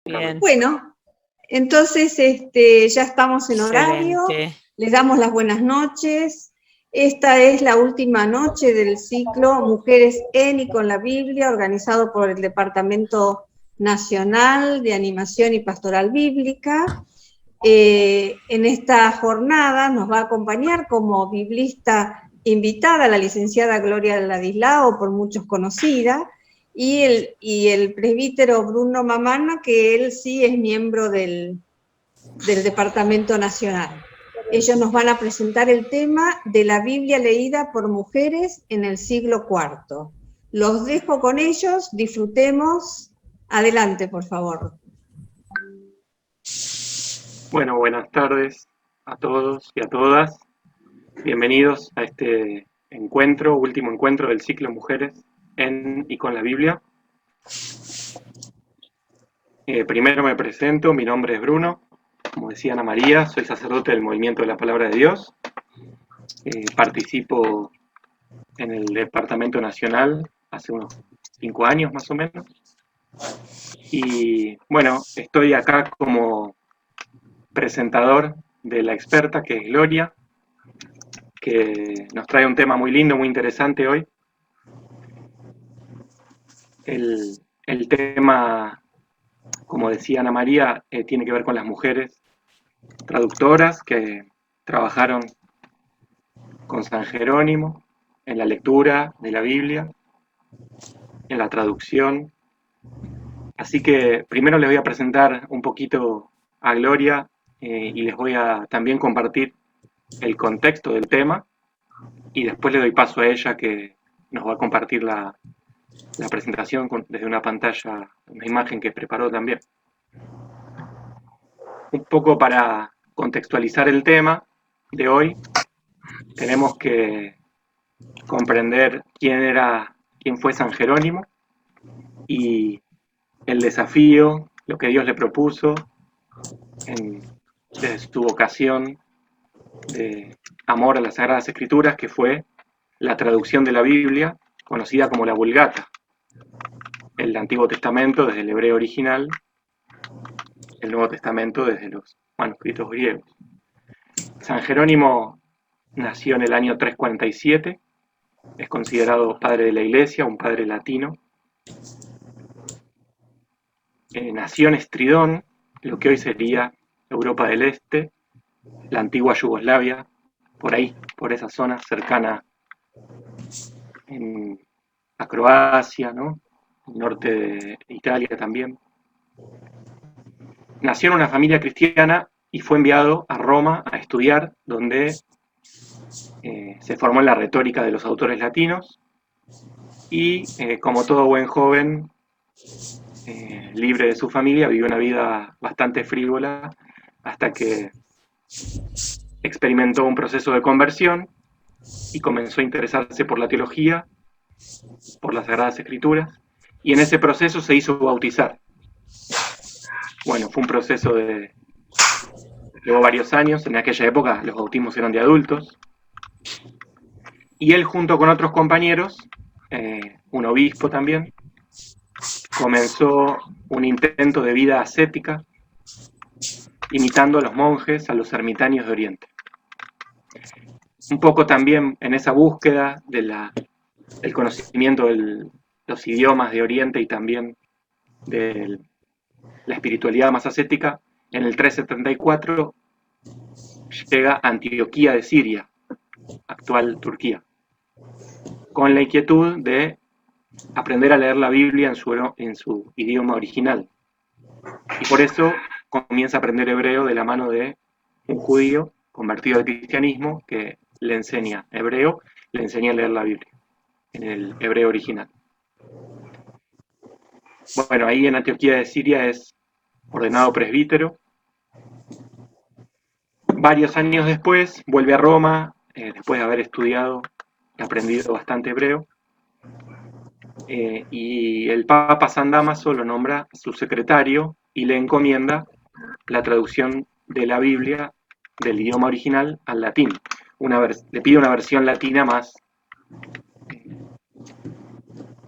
Bien. Bueno, entonces ya estamos en horario, Excelente. les damos las buenas noches. Esta es la última noche del ciclo Mujeres en y con la Biblia, organizado por el Departamento Nacional de Animación y Pastoral Bíblica. En esta jornada nos va a acompañar como biblista invitada la licenciada Gloria Ladislao, por muchos conocida, y el presbítero Bruno Mamana, que él sí es miembro del Departamento Nacional. Ellos nos van a presentar el tema de la Biblia leída por mujeres en el siglo IV. Los dejo con ellos, disfrutemos. Adelante, por favor. Bueno, buenas tardes a todos y a todas. Bienvenidos a este encuentro, último encuentro del ciclo Mujeres en y con la Biblia. Primero me presento, mi nombre es Bruno, como decía Ana María, soy sacerdote del Movimiento de la Palabra de Dios. Participo en el Departamento Nacional hace unos 5 años más o menos. Y bueno, estoy acá como presentador de la experta, que es Gloria, que nos trae un tema muy lindo, muy interesante hoy. El tema, como decía Ana María, tiene que ver con las mujeres traductoras que trabajaron con San Jerónimo en la lectura de la Biblia, en la traducción. Así que primero les voy a presentar un poquito a Gloria y les voy a también compartir el contexto del tema, y después le doy paso a ella, que nos va a compartir la presentación desde una pantalla, una imagen que preparó también. Un poco para contextualizar el tema de hoy, tenemos que comprender quién fue San Jerónimo y el desafío, lo que Dios le propuso desde su vocación de amor a las Sagradas Escrituras, que fue la traducción de la Biblia, conocida como la Vulgata, el Antiguo Testamento desde el hebreo original, el Nuevo Testamento desde los manuscritos griegos. San Jerónimo nació en el año 347, es considerado padre de la Iglesia, un padre latino. Nació en Estridón, lo que hoy sería Europa del Este, la antigua Yugoslavia, por ahí, por esa zona cercana a Croacia, ¿no? El norte de Italia también. Nació en una familia cristiana y fue enviado a Roma a estudiar, donde se formó en la retórica de los autores latinos y, como todo buen joven, libre de su familia, vivió una vida bastante frívola hasta que experimentó un proceso de conversión y comenzó a interesarse por la teología, por las Sagradas Escrituras, y en ese proceso se hizo bautizar. Bueno, fue un proceso llevó varios años. En aquella época los bautismos eran de adultos, y él, junto con otros compañeros, un obispo también, comenzó un intento de vida ascética, imitando a los monjes, a los ermitaños de Oriente. Un poco también en esa búsqueda del conocimiento de los idiomas de Oriente y también de la espiritualidad más ascética, en el 374 llega a Antioquía de Siria, actual Turquía, con la inquietud de aprender a leer la Biblia en su idioma original. Y por eso comienza a aprender hebreo de la mano de un judío convertido al cristianismo que le enseña hebreo, le enseña a leer la Biblia en el hebreo original. Bueno, ahí en Antioquía de Siria es ordenado presbítero. Varios años después vuelve a Roma, después de haber estudiado y aprendido bastante hebreo, y el Papa San Dámaso lo nombra su secretario y le encomienda la traducción de la Biblia del idioma original al latín. Le pide una versión latina más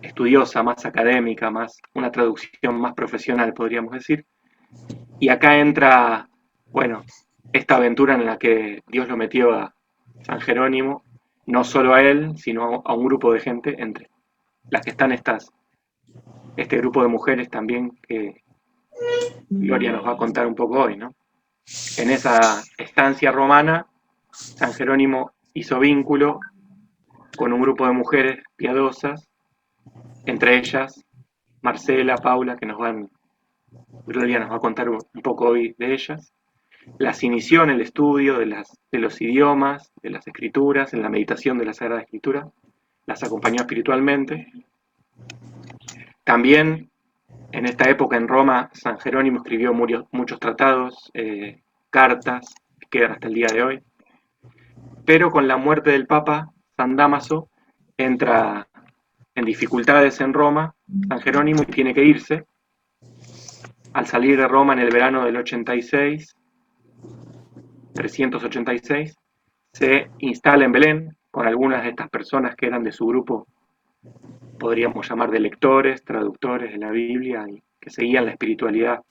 estudiosa, más académica, una traducción más profesional, podríamos decir. Y acá entra, bueno, esta aventura en la que Dios lo metió a San Jerónimo, no solo a él, sino a un grupo de gente, entre las que están este grupo de mujeres también que Gloria nos va a contar un poco hoy, ¿no? En esa estancia romana, San Jerónimo hizo vínculo con un grupo de mujeres piadosas, entre ellas Marcela, Paula, Gloria nos va a contar un poco hoy de ellas. Las inició en el estudio de los idiomas, de las escrituras, en la meditación de la Sagrada Escritura, las acompañó espiritualmente. También en esta época en Roma, San Jerónimo escribió muchos tratados, cartas, que quedan hasta el día de hoy. Pero con la muerte del Papa, San Dámaso entra en dificultades en Roma, San Jerónimo, y tiene que irse. Al salir de Roma en el verano del 386, se instala en Belén con algunas de estas personas que eran de su grupo, podríamos llamar de lectores, traductores de la Biblia, y que seguían la espiritualidad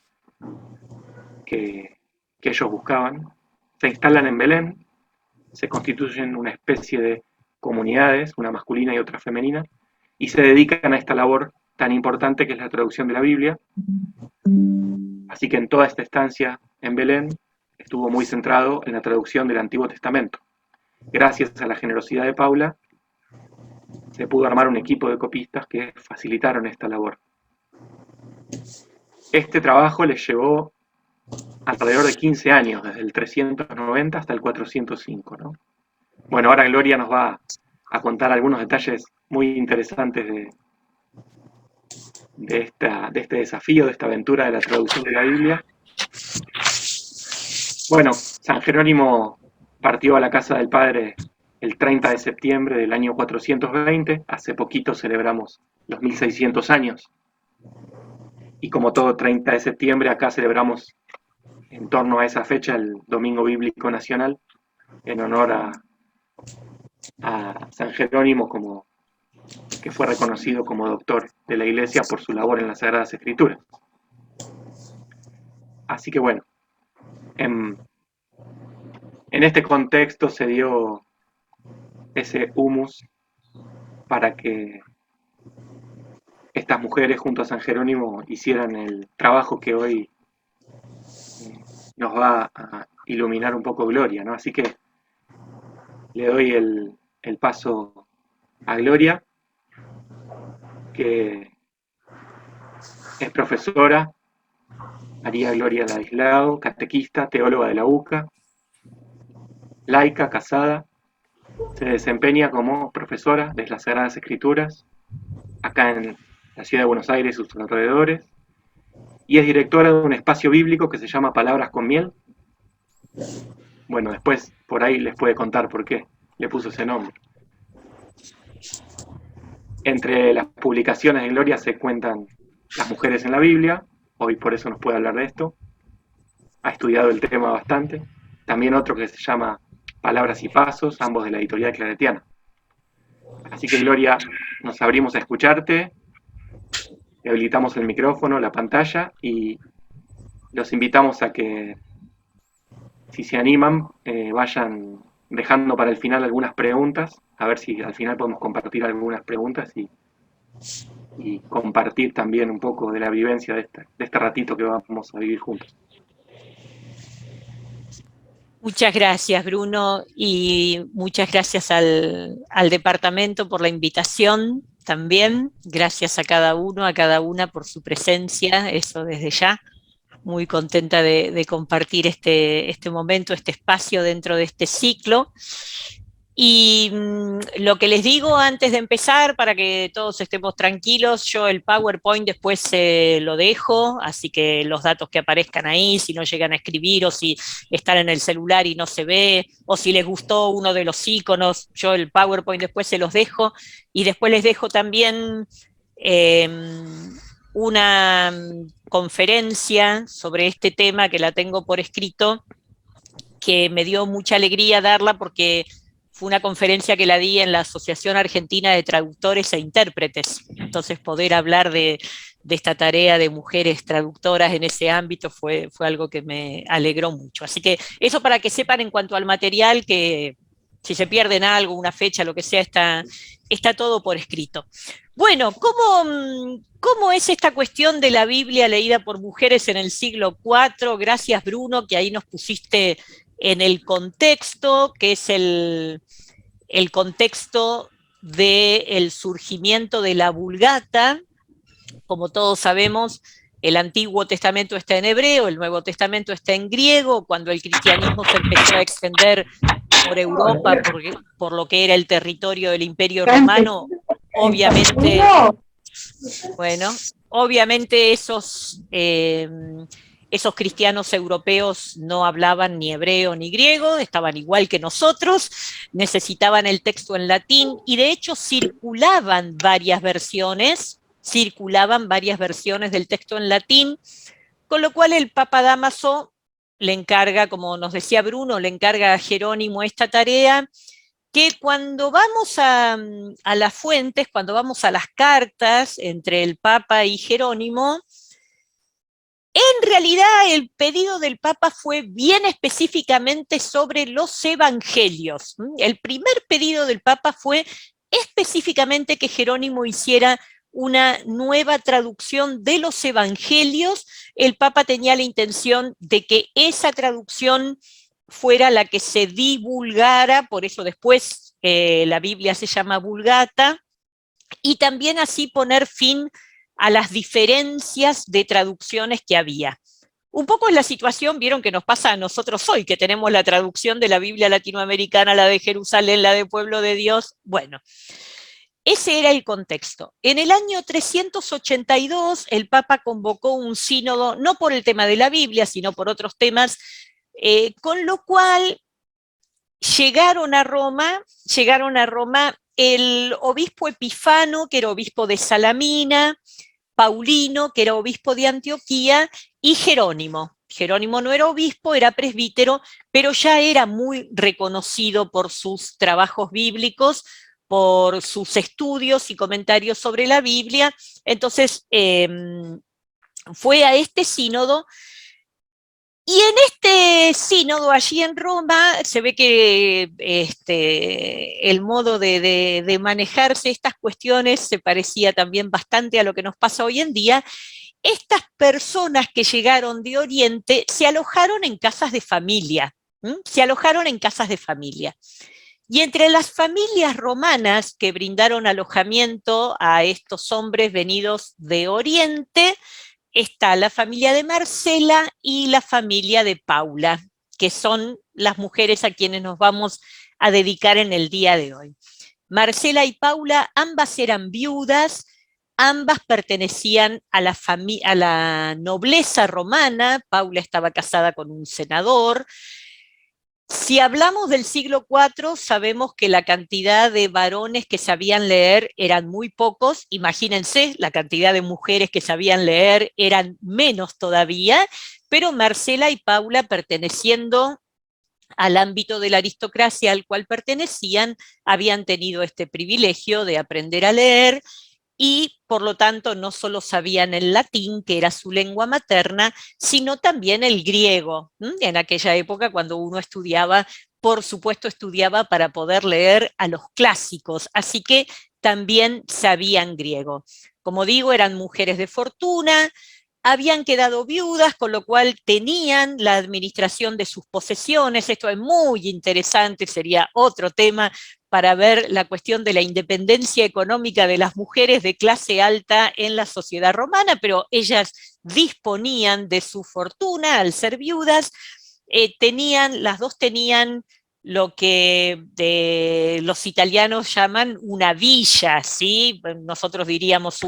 que ellos buscaban. Se instalan en Belén, se constituyen una especie de comunidades, una masculina y otra femenina, y se dedican a esta labor tan importante que es la traducción de la Biblia. Así que en toda esta estancia en Belén estuvo muy centrado en la traducción del Antiguo Testamento. Gracias a la generosidad de Paula, se pudo armar un equipo de copistas que facilitaron esta labor. Este trabajo les llevó alrededor de 15 años, desde el 390 hasta el 405, ¿no? Bueno, ahora Gloria nos va a contar algunos detalles muy interesantes de este desafío, de esta aventura de la traducción de la Biblia. Bueno, San Jerónimo partió a la casa del Padre el 30 de septiembre del año 420, hace poquito celebramos los 1600 años, y como todo 30 de septiembre, acá celebramos en torno a esa fecha el Domingo Bíblico Nacional, en honor a San Jerónimo, que fue reconocido como doctor de la Iglesia por su labor en las Sagradas Escrituras. Así que bueno, en este contexto se dio ese humus para que estas mujeres junto a San Jerónimo hicieran el trabajo que hoy nos va a iluminar un poco Gloria, ¿no? Así que le doy el paso a Gloria, que es profesora, María Gloria Ladislao, catequista, teóloga de la UCA, laica, casada, se desempeña como profesora de las Sagradas Escrituras, acá en la ciudad de Buenos Aires y sus alrededores, y es directora de un espacio bíblico que se llama Palabras con Miel. Bueno, después por ahí les puede contar por qué le puso ese nombre. Entre las publicaciones de Gloria se cuentan las mujeres en la Biblia, hoy por eso nos puede hablar de esto, ha estudiado el tema bastante, también otro que se llama Palabras y Pasos, ambos de la editorial Claretiana. Así que Gloria, nos abrimos a escucharte, habilitamos el micrófono, la pantalla, y los invitamos a que, si se animan, vayan dejando para el final algunas preguntas, a ver si al final podemos compartir algunas preguntas y compartir también un poco de la vivencia de este ratito que vamos a vivir juntos. Muchas gracias, Bruno, y muchas gracias al departamento por la invitación también. Gracias a cada uno, a cada una por su presencia, eso desde ya. Muy contenta de compartir este momento, este espacio dentro de este ciclo. Y lo que les digo antes de empezar, para que todos estemos tranquilos, yo el PowerPoint después lo dejo, así que los datos que aparezcan ahí, si no llegan a escribir o si están en el celular y no se ve, o si les gustó uno de los iconos, yo el PowerPoint después se los dejo, y después les dejo también una conferencia sobre este tema que la tengo por escrito, que me dio mucha alegría darla porque fue una conferencia que la di en la Asociación Argentina de Traductores e Intérpretes. Entonces poder hablar de esta tarea de mujeres traductoras en ese ámbito fue algo que me alegró mucho. Así que eso para que sepan en cuanto al material, que si se pierden algo, una fecha, lo que sea, está todo por escrito. Bueno, ¿cómo es esta cuestión de la Biblia leída por mujeres en el siglo IV? Gracias, Bruno, que ahí nos pusiste en el contexto, que es el contexto del surgimiento de la Vulgata. Como todos sabemos, el Antiguo Testamento está en hebreo, el Nuevo Testamento está en griego. Cuando el cristianismo se empezó a extender por Europa, por lo que era el territorio del Imperio Romano, obviamente, bueno, obviamente esos cristianos europeos no hablaban ni hebreo ni griego, estaban igual que nosotros, necesitaban el texto en latín y de hecho circulaban varias versiones del texto en latín, con lo cual el Papa Dámaso le encarga, como nos decía Bruno, le encarga a Jerónimo esta tarea, que cuando vamos a las fuentes, cuando vamos a las cartas entre el Papa y Jerónimo, en realidad el pedido del Papa fue bien específicamente sobre los evangelios. El primer pedido del Papa fue específicamente que Jerónimo hiciera una nueva traducción de los evangelios. El Papa tenía la intención de que esa traducción fuera la que se divulgara, por eso después la Biblia se llama Vulgata, y también así poner fin a las diferencias de traducciones que había. Un poco es la situación, vieron, que nos pasa a nosotros hoy, que tenemos la traducción de la Biblia latinoamericana, la de Jerusalén, la de Pueblo de Dios. Bueno, ese era el contexto. En el año 382 el Papa convocó un sínodo, no por el tema de la Biblia, sino por otros temas, con lo cual llegaron a Roma el obispo Epifano, que era obispo de Salamina, Paulino, que era obispo de Antioquía, y Jerónimo. Jerónimo no era obispo, era presbítero, pero ya era muy reconocido por sus trabajos bíblicos, por sus estudios y comentarios sobre la Biblia. Entonces, fue a este sínodo. Y en este sínodo allí en Roma se ve que el modo de manejarse estas cuestiones se parecía también bastante a lo que nos pasa hoy en día. Estas personas que llegaron de Oriente se alojaron en casas de familia, Y entre las familias romanas que brindaron alojamiento a estos hombres venidos de Oriente, está la familia de Marcela y la familia de Paula, que son las mujeres a quienes nos vamos a dedicar en el día de hoy. Marcela y Paula, ambas eran viudas, ambas pertenecían a la nobleza romana. Paula estaba casada con un senador. Si hablamos del siglo IV, sabemos que la cantidad de varones que sabían leer eran muy pocos. Imagínense, la cantidad de mujeres que sabían leer eran menos todavía, pero Marcela y Paula, perteneciendo al ámbito de la aristocracia al cual pertenecían, habían tenido este privilegio de aprender a leer y por lo tanto no solo sabían el latín, que era su lengua materna, sino también el griego. En aquella época, cuando uno estudiaba, por supuesto estudiaba para poder leer a los clásicos, así que también sabían griego. Como digo, eran mujeres de fortuna, habían quedado viudas, con lo cual tenían la administración de sus posesiones. Esto es muy interesante, sería otro tema para ver la cuestión de la independencia económica de las mujeres de clase alta en la sociedad romana, pero ellas disponían de su fortuna al ser viudas. Las dos tenían lo que los italianos llaman una villa, ¿sí? Nosotros diríamos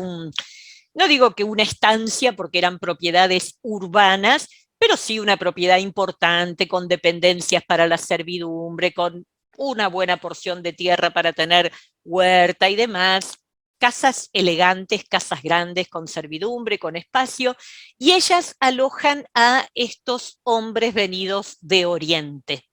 no digo que una estancia, porque eran propiedades urbanas, pero sí una propiedad importante, con dependencias para la servidumbre, con una buena porción de tierra para tener huerta y demás, casas elegantes, casas grandes, con servidumbre, con espacio, y ellas alojan a estos hombres venidos de Oriente.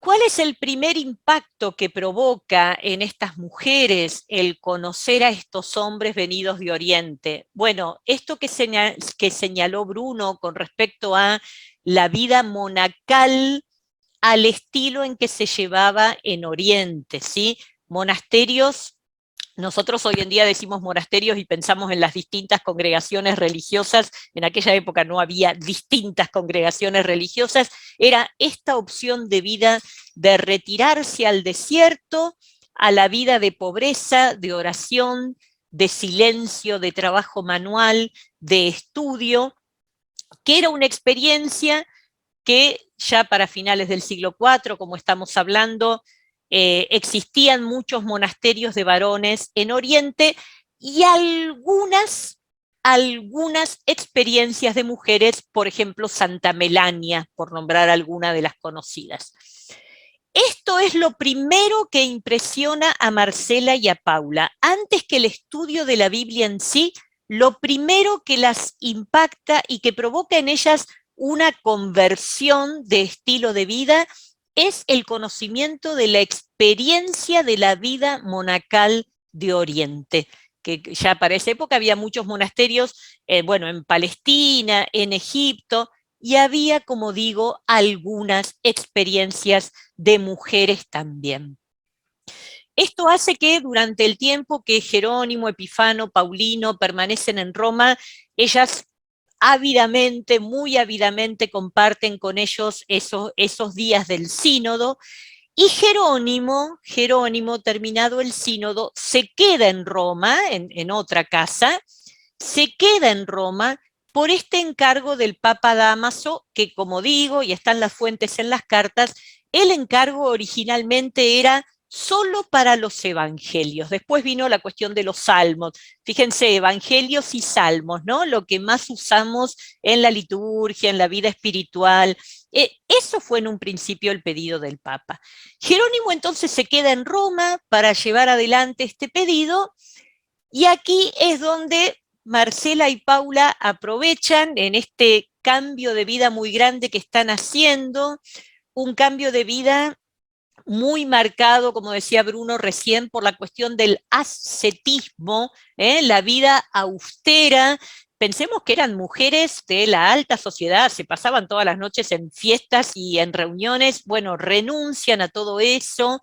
¿Cuál es el primer impacto que provoca en estas mujeres el conocer a estos hombres venidos de Oriente? Bueno, esto que señaló Bruno con respecto a la vida monacal al estilo en que se llevaba en Oriente, ¿sí? Monasterios. Nosotros hoy en día decimos monasterios y pensamos en las distintas congregaciones religiosas. En aquella época no había distintas congregaciones religiosas. Era esta opción de vida de retirarse al desierto, a la vida de pobreza, de oración, de silencio, de trabajo manual, de estudio, que era una experiencia que ya para finales del siglo IV, como estamos hablando, existían muchos monasterios de varones en Oriente y algunas experiencias de mujeres, por ejemplo, Santa Melania, por nombrar alguna de las conocidas. Esto es lo primero que impresiona a Marcela y a Paula. Antes que el estudio de la Biblia en sí, lo primero que las impacta y que provoca en ellas una conversión de estilo de vida es el conocimiento de la experiencia de la vida monacal de Oriente, que ya para esa época había muchos monasterios, bueno, en Palestina, en Egipto, y había, como digo, algunas experiencias de mujeres también. Esto hace que durante el tiempo que Jerónimo, Epifano, Paulino permanecen en Roma, ellas ávidamente, muy ávidamente comparten con ellos esos días del sínodo, y Jerónimo, terminado el sínodo, se queda en Roma, en otra casa, se queda en Roma por este encargo del Papa Dámaso, que como digo, y están las fuentes en las cartas, el encargo originalmente era solo para los evangelios. Después vino la cuestión de los salmos. Fíjense, evangelios y salmos, ¿no? Lo que más usamos en la liturgia, en la vida espiritual. Eso fue en un principio el pedido del Papa. Jerónimo entonces se queda en Roma para llevar adelante este pedido, y aquí es donde Marcela y Paula aprovechan en este cambio de vida muy grande que están haciendo, un cambio de vida muy marcado, como decía Bruno recién, por la cuestión del ascetismo, la vida austera. Pensemos que eran mujeres de la alta sociedad, se pasaban todas las noches en fiestas y en reuniones, bueno, renuncian a todo eso,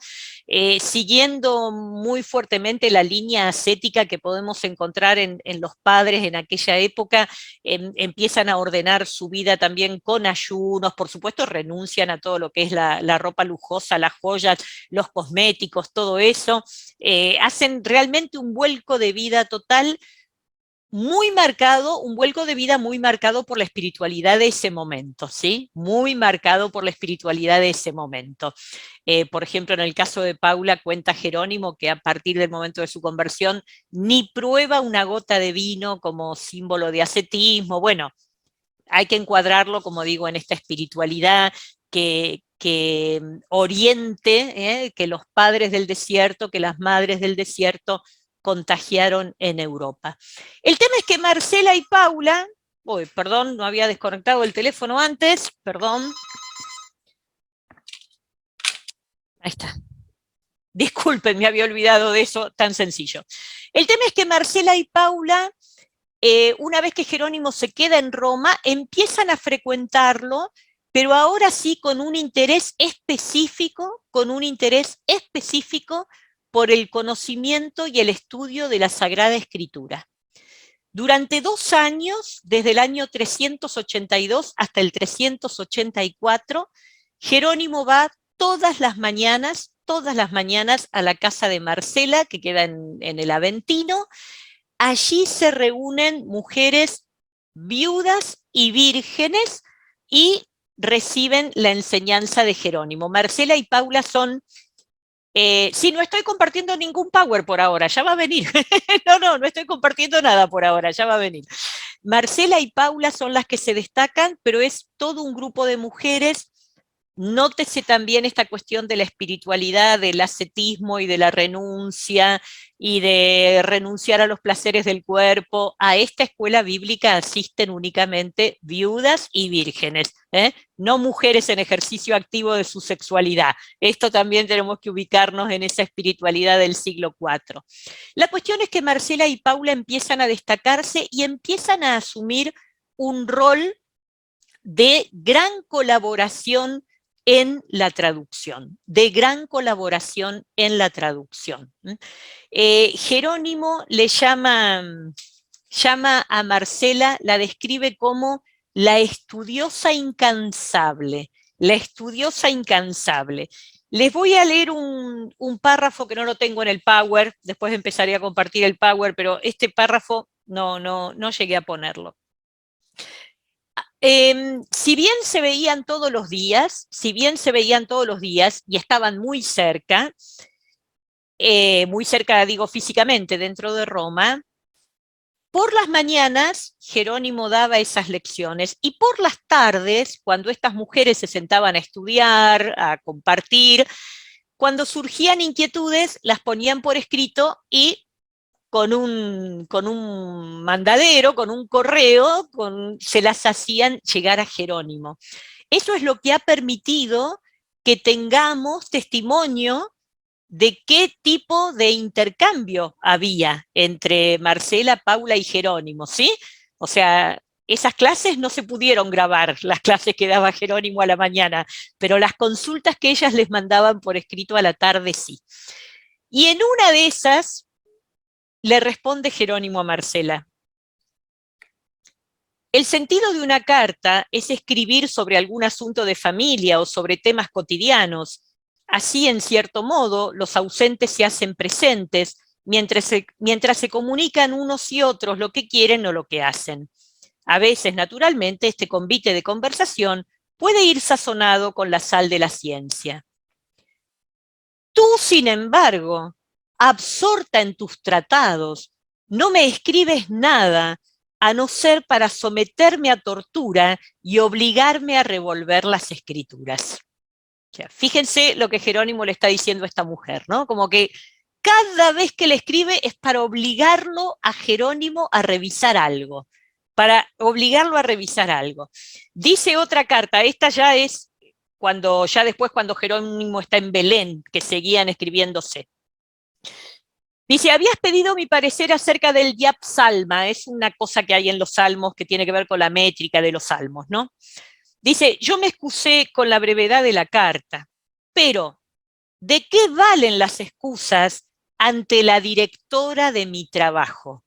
siguiendo muy fuertemente la línea ascética que podemos encontrar en los padres en aquella época. Empiezan a ordenar su vida también con ayunos, por supuesto renuncian a todo lo que es la ropa lujosa, las joyas, los cosméticos, todo eso. Hacen realmente un vuelco de vida total, muy marcado, un vuelco de vida muy marcado por la espiritualidad de ese momento, ¿sí? Muy marcado por la espiritualidad de ese momento. Por ejemplo, en el caso de Paula, cuenta Jerónimo que a partir del momento de su conversión ni prueba una gota de vino como símbolo de ascetismo. Bueno, hay que encuadrarlo, como digo, en esta espiritualidad que oriente, que los padres del desierto, que las madres del desierto contagiaron en Europa. El tema es que Marcela y Paula, perdón, no había desconectado el teléfono antes, perdón. Ahí está. Disculpen, me había olvidado de eso, tan sencillo. El tema es que Marcela y Paula, una vez que Jerónimo se queda en Roma, empiezan a frecuentarlo, pero ahora sí con un interés específico, por el conocimiento y el estudio de la Sagrada Escritura. Durante 2 años, desde el año 382 hasta el 384, Jerónimo va todas las mañanas a la casa de Marcela, que queda en el Aventino. Allí se reúnen mujeres viudas y vírgenes y reciben la enseñanza de Jerónimo. Marcela y Paula son... sí, no estoy compartiendo ningún power por ahora, ya va a venir. No estoy compartiendo nada por ahora, ya va a venir. Marcela y Paula son las que se destacan, pero es todo un grupo de mujeres Nótese también esta cuestión de la espiritualidad, del ascetismo y de la renuncia, y de renunciar a los placeres del cuerpo. A esta escuela bíblica asisten únicamente viudas y vírgenes, no mujeres en ejercicio activo de su sexualidad. Esto también tenemos que ubicarnos en esa espiritualidad del siglo IV. La cuestión es que Marcela y Paula empiezan a destacarse y empiezan a asumir un rol de gran colaboración en la traducción, de gran colaboración en la traducción. Jerónimo le llama a Marcela, la describe como la estudiosa incansable, la estudiosa incansable. Les voy a leer un párrafo que no lo tengo en el Power, después empezaré a compartir el Power, pero este párrafo no llegué a ponerlo. Si bien se veían todos los días, y estaban muy cerca digo físicamente, dentro de Roma, por las mañanas Jerónimo daba esas lecciones, y por las tardes, cuando estas mujeres se sentaban a estudiar, a compartir, cuando surgían inquietudes, las ponían por escrito y con un mandadero, con un correo, se las hacían llegar a Jerónimo. Eso es lo que ha permitido que tengamos testimonio de qué tipo de intercambio había entre Marcela, Paula y Jerónimo, ¿sí? O sea, esas clases no se pudieron grabar, las clases que daba Jerónimo a la mañana, pero las consultas que ellas les mandaban por escrito a la tarde sí. Y en una de esas le responde Jerónimo a Marcela: el sentido de una carta es escribir sobre algún asunto de familia o sobre temas cotidianos. Así, en cierto modo, los ausentes se hacen presentes mientras se comunican unos y otros lo que quieren o lo que hacen. A veces, naturalmente, este convite de conversación puede ir sazonado con la sal de la ciencia. Tú, sin embargo, absorta en tus tratados, no me escribes nada, a no ser para someterme a tortura y obligarme a revolver las escrituras. O sea, fíjense lo que Jerónimo le está diciendo a esta mujer, ¿no? Como que cada vez que le escribe es para obligarlo a Jerónimo a revisar algo, para obligarlo a revisar algo. Dice otra carta, esta ya es después cuando Jerónimo está en Belén, que seguían escribiéndose. Dice: habías pedido mi parecer acerca del Yapsalma, es una cosa que hay en los salmos que tiene que ver con la métrica de los salmos, ¿no? Dice: yo me excusé con la brevedad de la carta, pero ¿de qué valen las excusas ante la directora de mi trabajo?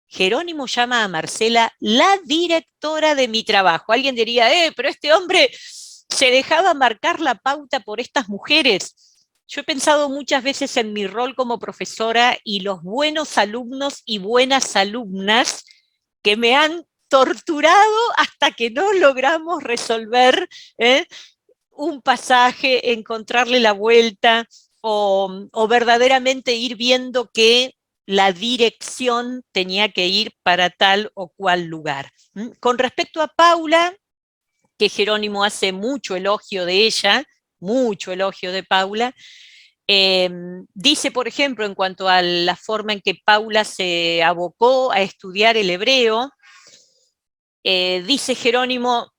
Jerónimo llama a Marcela la directora de mi trabajo. Alguien diría: pero este hombre se dejaba marcar la pauta por estas mujeres. Yo he pensado muchas veces en mi rol como profesora y los buenos alumnos y buenas alumnas que me han torturado hasta que no logramos resolver un pasaje, encontrarle la vuelta o verdaderamente ir viendo que la dirección tenía que ir para tal o cual lugar. Con respecto a Paula, que Jerónimo hace mucho elogio de ella, mucho elogio de Paula, dice, por ejemplo, en cuanto a la forma en que Paula se abocó a estudiar el hebreo, dice Jerónimo: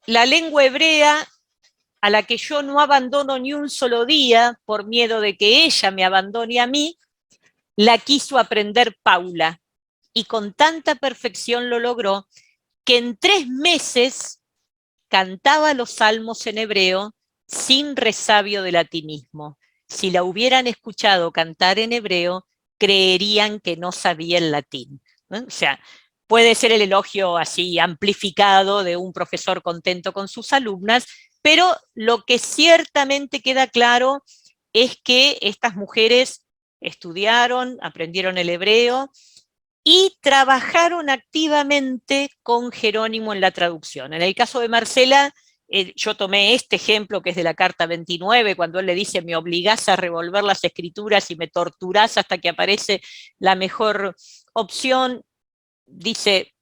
la lengua hebrea, a la que yo no abandono ni un solo día por miedo de que ella me abandone a mí, la quiso aprender Paula, y con tanta perfección lo logró que en 3 meses cantaba los salmos en hebreo sin resabio de latinismo. Si la hubieran escuchado cantar en hebreo, creerían que no sabía el latín, ¿no? O sea, puede ser el elogio así amplificado de un profesor contento con sus alumnas, pero lo que ciertamente queda claro es que estas mujeres estudiaron, aprendieron el hebreo y trabajaron activamente con Jerónimo en la traducción. En el caso de Marcela, yo tomé este ejemplo que es de la carta 29, cuando él le dice: me obligás a revolver las escrituras y me torturás hasta que aparece la mejor opción. Dice: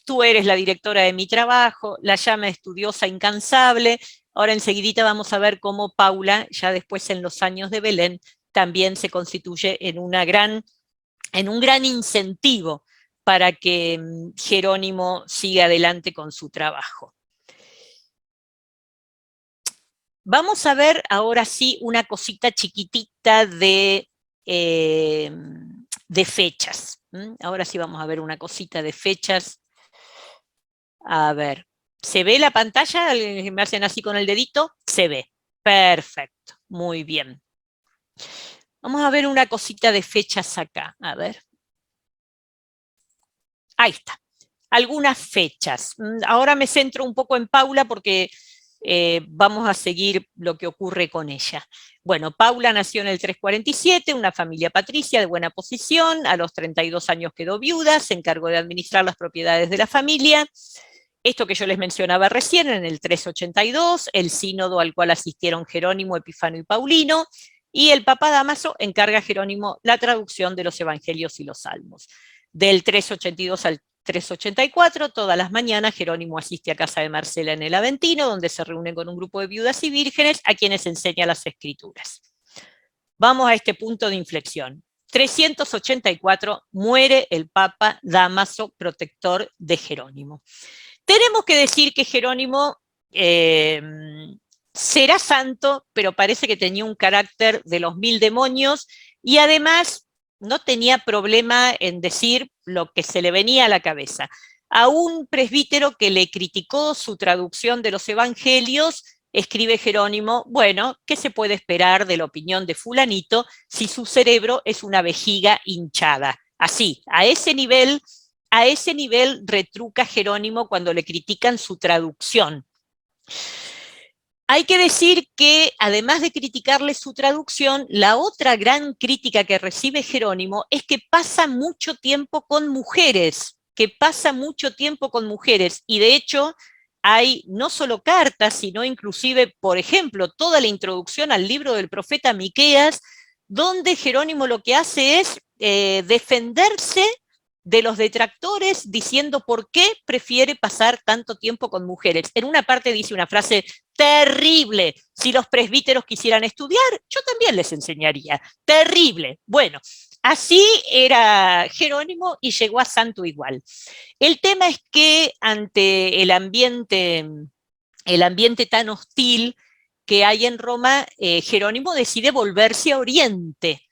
tú eres la directora de mi trabajo, la llama estudiosa incansable. Ahora enseguidita vamos a ver cómo Paula, ya después en los años de Belén, también se constituye en un gran incentivo para que Jerónimo siga adelante con su trabajo. Vamos a ver ahora sí una cosita chiquitita de fechas. Ahora sí vamos a ver una cosita de fechas. A ver, ¿se ve la pantalla? ¿Me hacen así con el dedito? Se ve. Perfecto, muy bien. Vamos a ver una cosita de fechas acá. A ver. Ahí está. Algunas fechas. Ahora me centro un poco en Paula porque vamos a seguir lo que ocurre con ella. Bueno, Paula nació en el 347, una familia patricia de buena posición. A los 32 años quedó viuda, se encargó de administrar las propiedades de la familia. Esto que yo les mencionaba recién, en el 382, el sínodo al cual asistieron Jerónimo, Epifano y Paulino, y el Papa Dámaso encarga a Jerónimo la traducción de los evangelios y los salmos. Del 382 al 384, todas las mañanas Jerónimo asiste a casa de Marcela en el Aventino, donde se reúne con un grupo de viudas y vírgenes a quienes enseña las escrituras. Vamos a este punto de inflexión. 384 muere el Papa Dámaso, protector de Jerónimo. Tenemos que decir que Jerónimo será santo, pero parece que tenía un carácter de los 1000 demonios y además no tenía problema en decir lo que se le venía a la cabeza. A un presbítero que le criticó su traducción de los evangelios, escribe Jerónimo, bueno, ¿qué se puede esperar de la opinión de fulanito si su cerebro es una vejiga hinchada? Así, a ese nivel retruca Jerónimo cuando le critican su traducción. Hay que decir que, además de criticarle su traducción, la otra gran crítica que recibe Jerónimo es que pasa mucho tiempo con mujeres, y de hecho hay no solo cartas, sino inclusive, por ejemplo, toda la introducción al libro del profeta Miqueas, donde Jerónimo lo que hace es defenderse de los detractores diciendo por qué prefiere pasar tanto tiempo con mujeres. En una parte dice una frase terrible: si los presbíteros quisieran estudiar, yo también les enseñaría. Terrible. Bueno, así era Jerónimo y llegó a santo igual. El tema es que ante el ambiente tan hostil que hay en Roma, Jerónimo decide volverse a Oriente.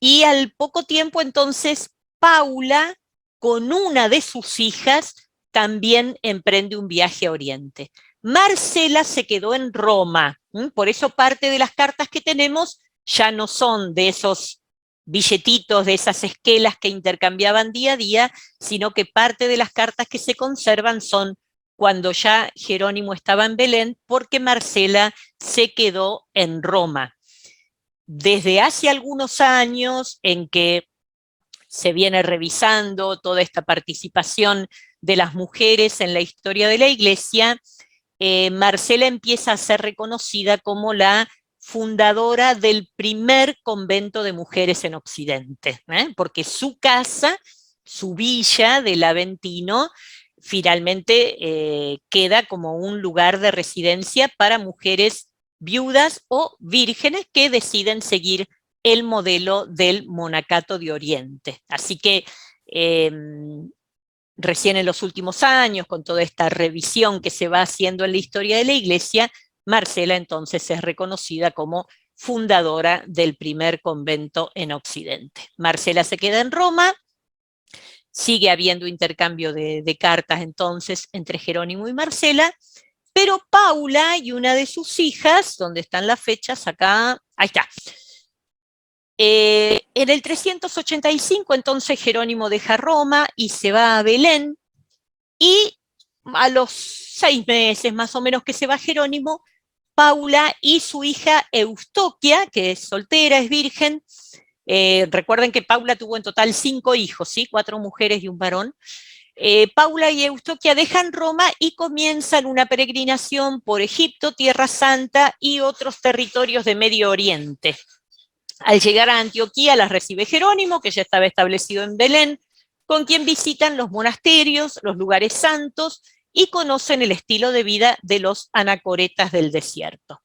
Y al poco tiempo, entonces, Paula, con una de sus hijas, también emprende un viaje a Oriente. Marcela se quedó en Roma, por eso parte de las cartas que tenemos ya no son de esos billetitos, de esas esquelas que intercambiaban día a día, sino que parte de las cartas que se conservan son cuando ya Jerónimo estaba en Belén, porque Marcela se quedó en Roma. Desde hace algunos años en que se viene revisando toda esta participación de las mujeres en la historia de la Iglesia, Marcela empieza a ser reconocida como la fundadora del primer convento de mujeres en Occidente, porque su casa, su villa del Aventino, finalmente queda como un lugar de residencia para mujeres viudas o vírgenes que deciden seguir el modelo del monacato de Oriente. Así que recién en los últimos años, con toda esta revisión que se va haciendo en la historia de la Iglesia, Marcela entonces es reconocida como fundadora del primer convento en Occidente. Marcela se queda en Roma, sigue habiendo intercambio de cartas entonces entre Jerónimo y Marcela, pero Paula y una de sus hijas, ¿dónde están las fechas? Acá, ahí está. En el 385 entonces Jerónimo deja Roma y se va a Belén, y a los 6 meses más o menos que se va Jerónimo, Paula y su hija Eustoquia, que es soltera, es virgen, recuerden que Paula tuvo en total 5 hijos, ¿sí? 4 mujeres y un varón. Paula y Eustoquia dejan Roma y comienzan una peregrinación por Egipto, Tierra Santa y otros territorios de Medio Oriente. Al llegar a Antioquía las recibe Jerónimo, que ya estaba establecido en Belén, con quien visitan los monasterios, los lugares santos, y conocen el estilo de vida de los anacoretas del desierto.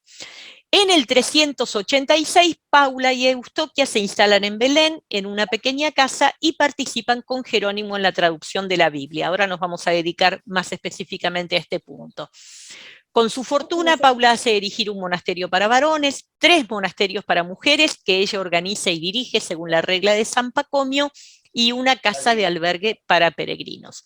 En el 386, Paula y Eustoquia se instalan en Belén, en una pequeña casa, y participan con Jerónimo en la traducción de la Biblia. Ahora nos vamos a dedicar más específicamente a este punto. Con su fortuna, Paula hace erigir un monasterio para varones, 3 monasterios para mujeres, que ella organiza y dirige según la regla de San Pacomio, y una casa de albergue para peregrinos.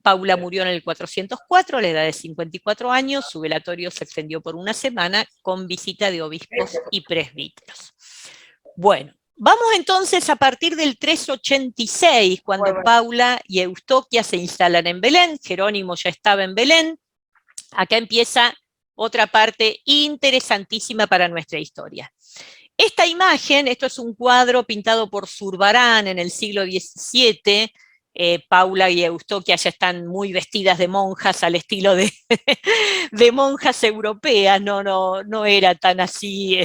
Paula murió en el 404, a la edad de 54 años, su velatorio se extendió por una semana, con visita de obispos y presbíteros. Bueno, vamos entonces a partir del 386, cuando Paula y Eustoquia se instalan en Belén. Jerónimo ya estaba en Belén. Acá empieza otra parte interesantísima para nuestra historia. Esta imagen, esto es un cuadro pintado por Zurbarán en el siglo XVII. Paula y Eustoquia ya están muy vestidas de monjas al estilo de monjas europeas, no era tan así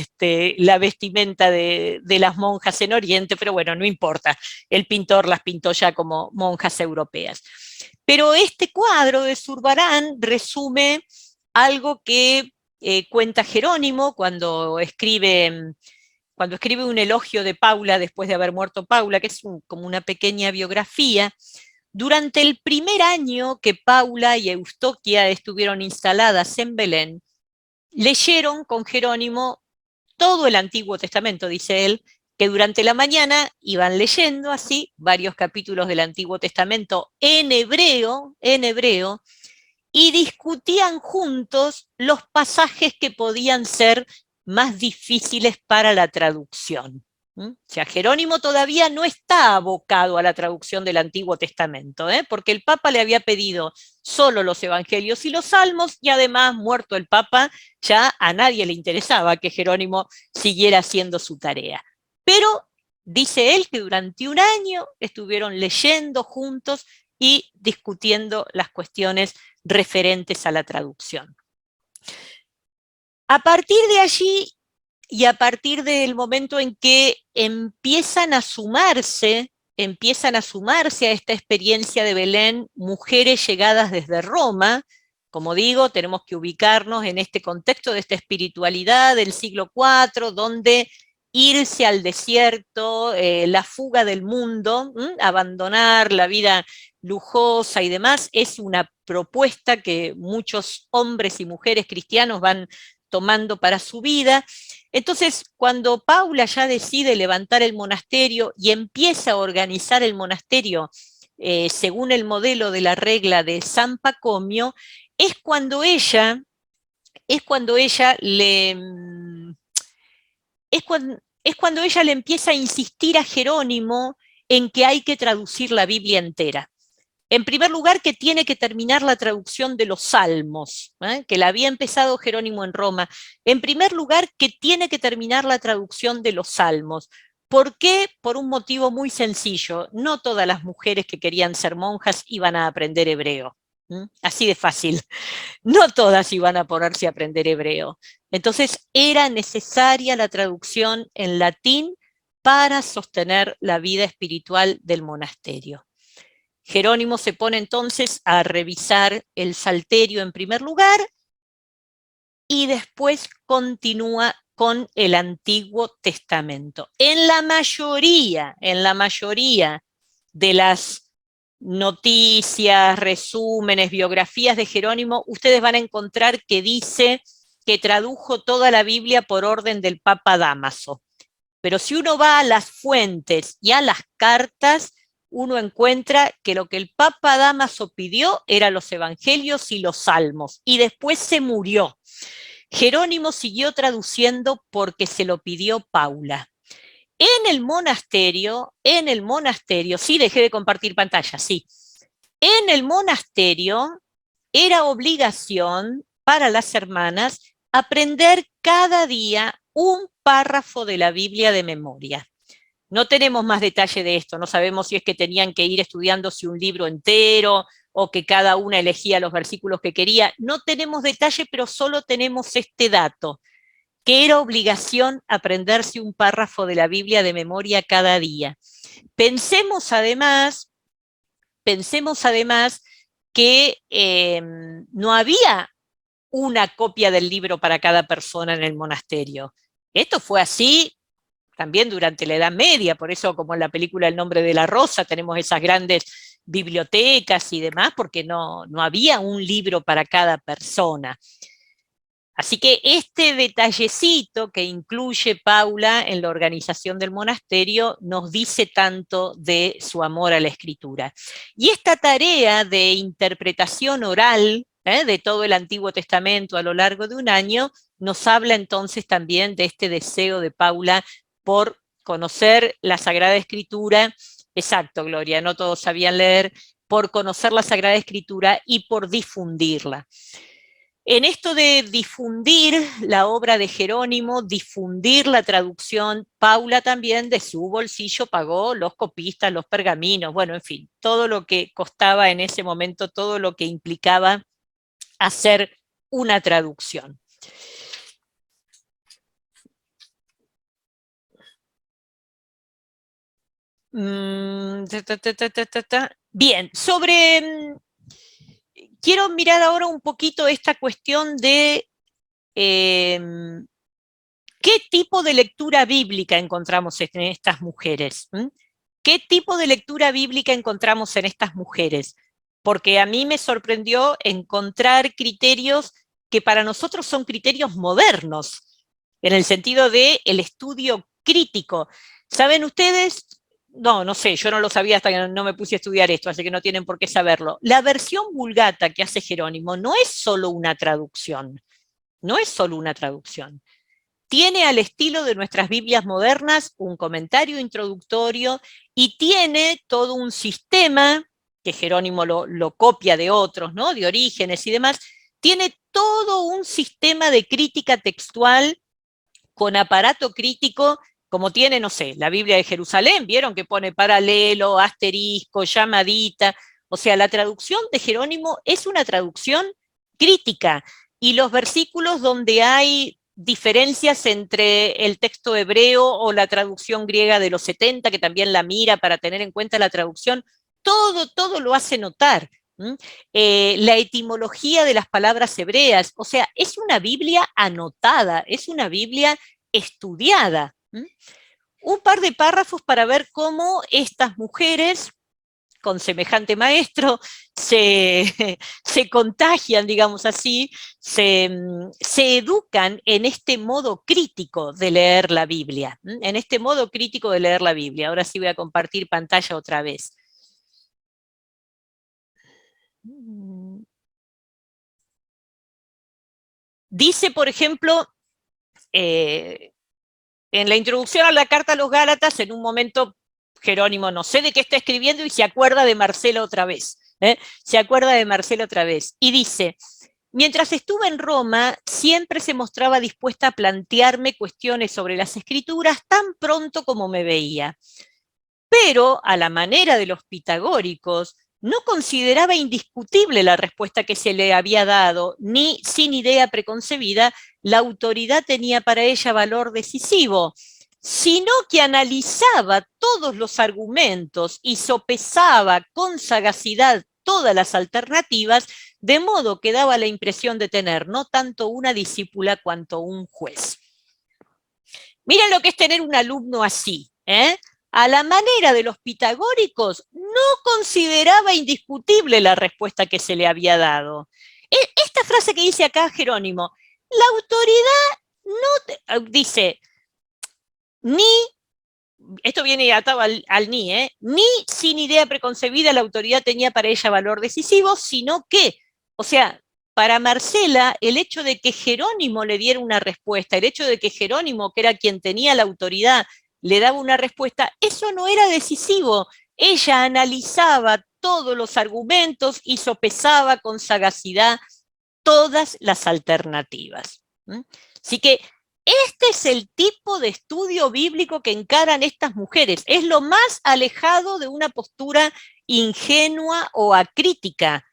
la vestimenta de las monjas en Oriente, pero bueno, no importa, el pintor las pintó ya como monjas europeas. Pero este cuadro de Zurbarán resume algo que cuenta Jerónimo cuando escribe un elogio de Paula después de haber muerto Paula, que es como una pequeña biografía. Durante el primer año que Paula y Eustoquia estuvieron instaladas en Belén, leyeron con Jerónimo todo el Antiguo Testamento, dice él, que durante la mañana iban leyendo así varios capítulos del Antiguo Testamento en hebreo, y discutían juntos los pasajes que podían ser más difíciles para la traducción. O sea, Jerónimo todavía no está abocado a la traducción del Antiguo Testamento, porque el Papa le había pedido solo los Evangelios y los Salmos, y además, muerto el Papa, ya a nadie le interesaba que Jerónimo siguiera haciendo su tarea. Pero dice él que durante un año estuvieron leyendo juntos y discutiendo las cuestiones referentes a la traducción. A partir de allí, y a partir del momento en que empiezan a sumarse a esta experiencia de Belén mujeres llegadas desde Roma, como digo, tenemos que ubicarnos en este contexto de esta espiritualidad del siglo IV, donde irse al desierto, la fuga del mundo, abandonar la vida lujosa y demás, es una propuesta que muchos hombres y mujeres cristianos van tomando para su vida. Entonces, cuando Paula ya decide levantar el monasterio y empieza a organizar el monasterio según el modelo de la regla de San Pacomio, es cuando ella le empieza a insistir a Jerónimo en que hay que traducir la Biblia entera. En primer lugar, que tiene que terminar la traducción de los Salmos, que la había empezado Jerónimo en Roma. En primer lugar, que tiene que terminar la traducción de los Salmos. ¿Por qué? Por un motivo muy sencillo. No todas las mujeres que querían ser monjas iban a aprender hebreo. Así de fácil. No todas iban a ponerse a aprender hebreo. Entonces, era necesaria la traducción en latín para sostener la vida espiritual del monasterio. Jerónimo se pone entonces a revisar el Salterio en primer lugar y después continúa con el Antiguo Testamento. En la mayoría de las noticias, resúmenes, biografías de Jerónimo, ustedes van a encontrar que dice que tradujo toda la Biblia por orden del Papa Dámaso. Pero si uno va a las fuentes y a las cartas, uno encuentra que lo que el Papa Dámaso pidió eran los Evangelios y los Salmos, y después se murió. Jerónimo siguió traduciendo porque se lo pidió Paula. En el monasterio, sí, dejé de compartir pantalla, sí. En el monasterio era obligación para las hermanas aprender cada día un párrafo de la Biblia de memoria. No tenemos más detalle de esto, no sabemos si es que tenían que ir estudiándose un libro entero o que cada una elegía los versículos que quería. No tenemos detalle, pero solo tenemos este dato. que era obligación aprenderse un párrafo de la Biblia de memoria cada día. Pensemos además que no había una copia del libro para cada persona en el monasterio. Esto fue así también durante la Edad Media, por eso como en la película El nombre de la rosa tenemos esas grandes bibliotecas y demás, porque no había un libro para cada persona. Así que este detallecito que incluye Paula en la organización del monasterio nos dice tanto de su amor a la escritura. Y esta tarea de interpretación oral de todo el Antiguo Testamento a lo largo de un año nos habla entonces también de este deseo de Paula por conocer la Sagrada Escritura. Exacto, Gloria, no todos sabían leer, por conocer la Sagrada Escritura y por difundirla. En esto de difundir la obra de Jerónimo, difundir la traducción, Paula también de su bolsillo pagó los copistas, los pergaminos, bueno, en fin, todo lo que costaba en ese momento, todo lo que implicaba hacer una traducción. Bien, quiero mirar ahora un poquito esta cuestión de qué tipo de lectura bíblica encontramos en estas mujeres. ¿Qué tipo de lectura bíblica encontramos en estas mujeres? Porque a mí me sorprendió encontrar criterios que para nosotros son criterios modernos, en el sentido del estudio crítico. ¿Saben ustedes? No sé, yo no lo sabía hasta que no me puse a estudiar esto, así que no tienen por qué saberlo. La versión Vulgata que hace Jerónimo no es solo una traducción, no es solo una traducción. Tiene al estilo de nuestras Biblias modernas un comentario introductorio y tiene todo un sistema, que Jerónimo lo copia de otros, ¿no? De Orígenes y demás, tiene todo un sistema de crítica textual con aparato crítico, como tiene, no sé, la Biblia de Jerusalén, vieron que pone paralelo, asterisco, llamadita, o sea, la traducción de Jerónimo es una traducción crítica, y los versículos donde hay diferencias entre el texto hebreo o la traducción griega de los 70, que también la mira para tener en cuenta la traducción, todo lo hace notar. La etimología de las palabras hebreas, o sea, es una Biblia anotada, es una Biblia estudiada. Un par de párrafos para ver cómo estas mujeres con semejante maestro se contagian, digamos así, se educan en este modo crítico de leer la Biblia, en este modo crítico de leer la Biblia. Ahora sí voy a compartir pantalla otra vez. Dice, por ejemplo, en la introducción a la carta a los Gálatas, en un momento Jerónimo no sé de qué está escribiendo y se acuerda de Marcela otra vez. Se acuerda de Marcela otra vez. Y dice, mientras estuve en Roma, siempre se mostraba dispuesta a plantearme cuestiones sobre las escrituras tan pronto como me veía. Pero, a la manera de los pitagóricos, no consideraba indiscutible la respuesta que se le había dado, ni sin idea preconcebida, la autoridad tenía para ella valor decisivo, sino que analizaba todos los argumentos y sopesaba con sagacidad todas las alternativas, de modo que daba la impresión de tener no tanto una discípula cuanto un juez. Miren lo que es tener un alumno así, A la manera de los pitagóricos, no consideraba indiscutible la respuesta que se le había dado. Esta frase que dice acá Jerónimo, la autoridad no dice, ni, esto viene atado al ni, ni sin idea preconcebida la autoridad tenía para ella valor decisivo, sino que, o sea, para Marcela, el hecho de que Jerónimo le diera una respuesta, el hecho de que Jerónimo, que era quien tenía la autoridad, le daba una respuesta, eso no era decisivo. Ella analizaba todos los argumentos y sopesaba con sagacidad todas las alternativas. Así que este es el tipo de estudio bíblico que encaran estas mujeres. Es lo más alejado de una postura ingenua o acrítica.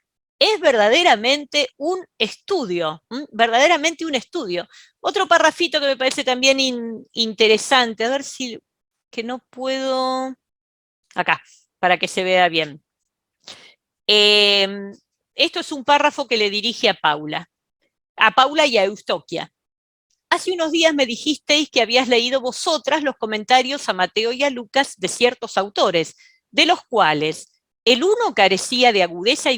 es verdaderamente un estudio, verdaderamente un estudio. Otro parrafito que me parece también interesante, a ver si, que no puedo, acá, para que se vea bien. Esto es un párrafo que le dirige a Paula y a Eustoquia. Hace unos días me dijisteis que habías leído vosotras los comentarios a Mateo y a Lucas de ciertos autores, de los cuales el uno carecía de agudeza y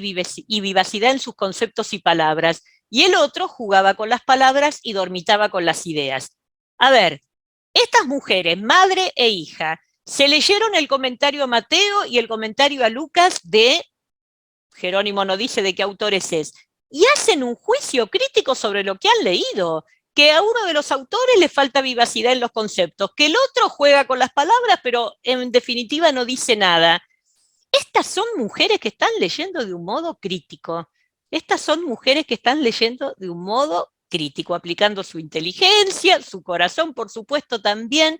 vivacidad en sus conceptos y palabras, y el otro jugaba con las palabras y dormitaba con las ideas. A ver, estas mujeres, madre e hija, se leyeron el comentario a Mateo y el comentario a Lucas de, Jerónimo no dice de qué autores es, y hacen un juicio crítico sobre lo que han leído, que a uno de los autores le falta vivacidad en los conceptos, que el otro juega con las palabras, pero en definitiva no dice nada. Estas son mujeres que están leyendo de un modo crítico. Estas son mujeres que están leyendo de un modo crítico, aplicando su inteligencia, su corazón, por supuesto, también,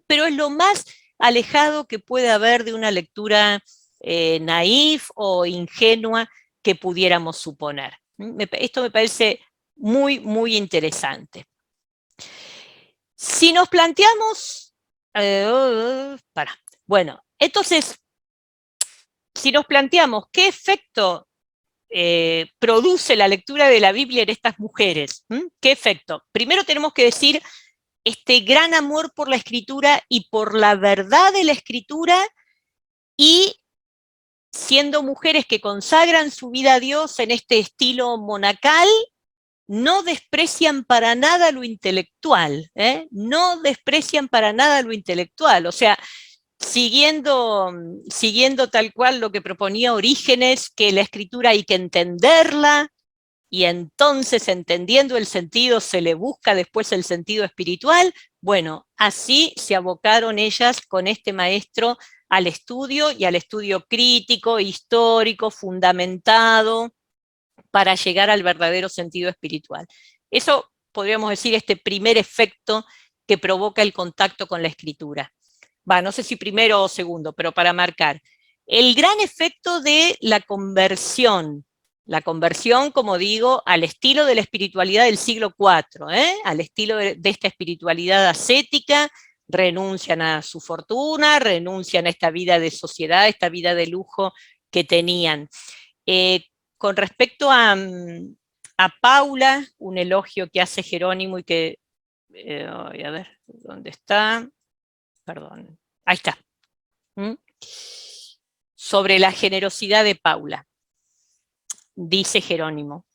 pero es lo más alejado que puede haber de una lectura naif o ingenua que pudiéramos suponer. Esto me parece muy, muy interesante. Si nos planteamos, bueno, entonces, si nos planteamos qué efecto produce la lectura de la Biblia en estas mujeres, ¿qué efecto? Primero tenemos que decir este gran amor por la escritura y por la verdad de la escritura, y siendo mujeres que consagran su vida a Dios en este estilo monacal, no desprecian para nada lo intelectual, no desprecian para nada lo intelectual, o sea, siguiendo tal cual lo que proponía Orígenes, que la escritura hay que entenderla, y entonces entendiendo el sentido se le busca después el sentido espiritual. Bueno, así se abocaron ellas con este maestro al estudio, y al estudio crítico, histórico, fundamentado, para llegar al verdadero sentido espiritual. Eso podríamos decir este primer efecto que provoca el contacto con la escritura. No sé si primero o segundo, pero para marcar. El gran efecto de la conversión, como digo, al estilo de la espiritualidad del siglo IV, al estilo de esta espiritualidad ascética, renuncian a su fortuna, renuncian a esta vida de sociedad, esta vida de lujo que tenían. Con respecto a Paula, un elogio que hace Jerónimo y que, a ver, ¿dónde está? Perdón, ahí está. Sobre la generosidad de Paula, dice Jerónimo: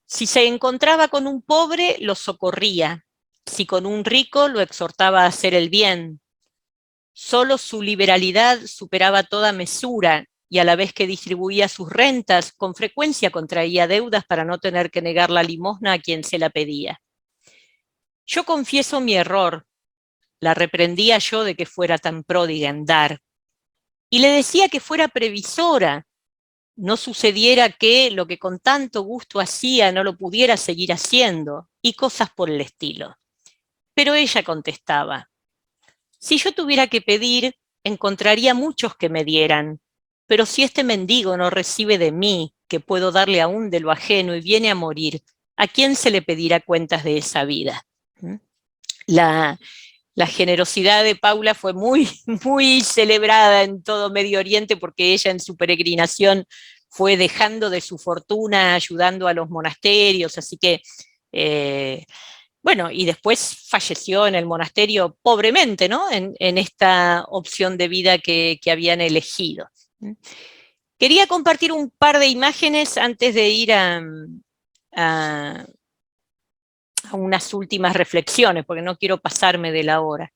si se encontraba con un pobre, lo socorría; si con un rico, lo exhortaba a hacer el bien. Solo su liberalidad superaba toda mesura, y a la vez que distribuía sus rentas, con frecuencia contraía deudas para no tener que negar la limosna a quien se la pedía. Yo confieso mi error. La reprendía yo de que fuera tan pródiga en dar, y le decía que fuera previsora, no sucediera que lo que con tanto gusto hacía no lo pudiera seguir haciendo, y cosas por el estilo. Pero ella contestaba: si yo tuviera que pedir, encontraría muchos que me dieran, pero si este mendigo no recibe de mí, que puedo darle aún de lo ajeno, y viene a morir, ¿a quién se le pedirá cuentas de esa vida? La generosidad de Paula fue muy, muy celebrada en todo Medio Oriente, porque ella en su peregrinación fue dejando de su fortuna, ayudando a los monasterios, así que, bueno, y después falleció en el monasterio pobremente, ¿no? En esta opción de vida que habían elegido. Quería compartir un par de imágenes antes de ir a unas últimas reflexiones, porque no quiero pasarme de la hora.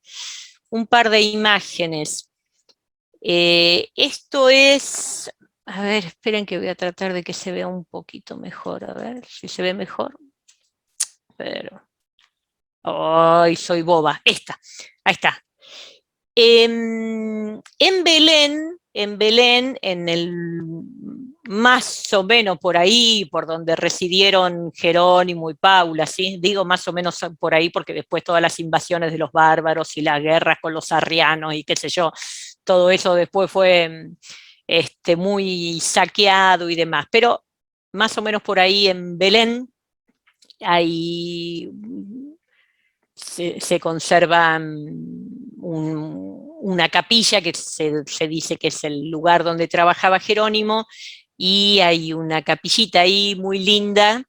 Un par de imágenes. Esto es, a ver, esperen que voy a tratar de que se vea un poquito mejor, a ver si se ve mejor. Pero, ¡ay, soy boba! Ahí está. En Belén, en el más o menos por ahí, por donde residieron Jerónimo y Paula, ¿sí? Digo más o menos por ahí porque después todas las invasiones de los bárbaros y las guerras con los arrianos y qué sé yo, todo eso después fue muy saqueado y demás. Pero más o menos por ahí en Belén, ahí se conserva una capilla que se dice que es el lugar donde trabajaba Jerónimo, y hay una capillita ahí muy linda.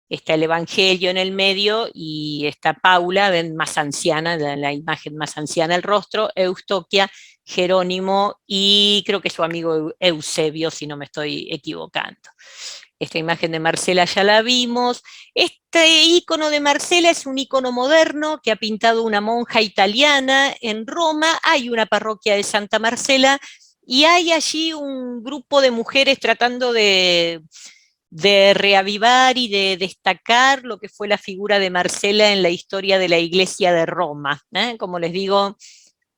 Está el Evangelio en el medio y está Paula, ven, más anciana, la imagen más anciana, el rostro, Eustoquia, Jerónimo y creo que su amigo Eusebio, si no me estoy equivocando. Esta imagen de Marcela ya la vimos. Este icono de Marcela es un icono moderno que ha pintado una monja italiana en Roma. Hay una parroquia de Santa Marcela y hay allí un grupo de mujeres tratando de reavivar y de destacar lo que fue la figura de Marcela en la historia de la Iglesia de Roma. Como les digo,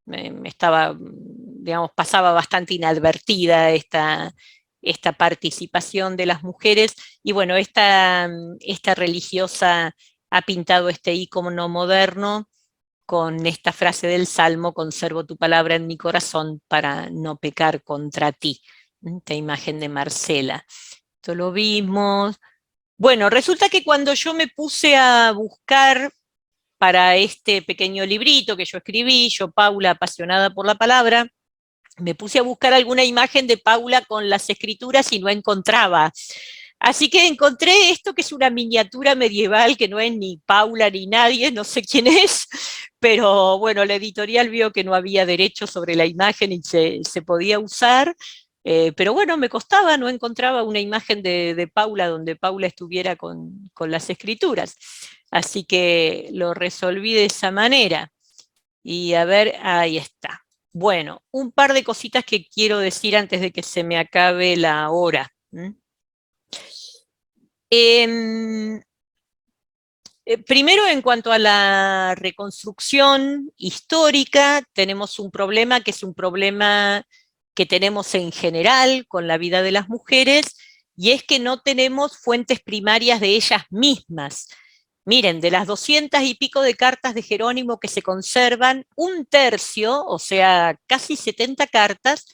digamos, pasaba bastante inadvertida esta participación de las mujeres, y bueno, esta religiosa ha pintado este icono moderno con esta frase del Salmo: conservo tu palabra en mi corazón para no pecar contra ti. Esta imagen de Marcela. Esto lo vimos. Bueno, resulta que cuando yo me puse a buscar para este pequeño librito que yo escribí, yo, Paula, apasionada por la palabra, me puse a buscar alguna imagen de Paula con las escrituras y no encontraba. Así que encontré esto, que es una miniatura medieval, que no es ni Paula ni nadie, no sé quién es, pero bueno, la editorial vio que no había derecho sobre la imagen y se podía usar. Pero bueno, me costaba, no encontraba una imagen de Paula donde Paula estuviera con las escrituras. Así que lo resolví de esa manera. Y a ver, ahí está. Bueno, un par de cositas que quiero decir antes de que se me acabe la hora. Primero, en cuanto a la reconstrucción histórica, tenemos un problema que es un problema que tenemos en general con la vida de las mujeres, y es que no tenemos fuentes primarias de ellas mismas. Miren, de las 200 y pico de cartas de Jerónimo que se conservan, un tercio, o sea, casi 70 cartas,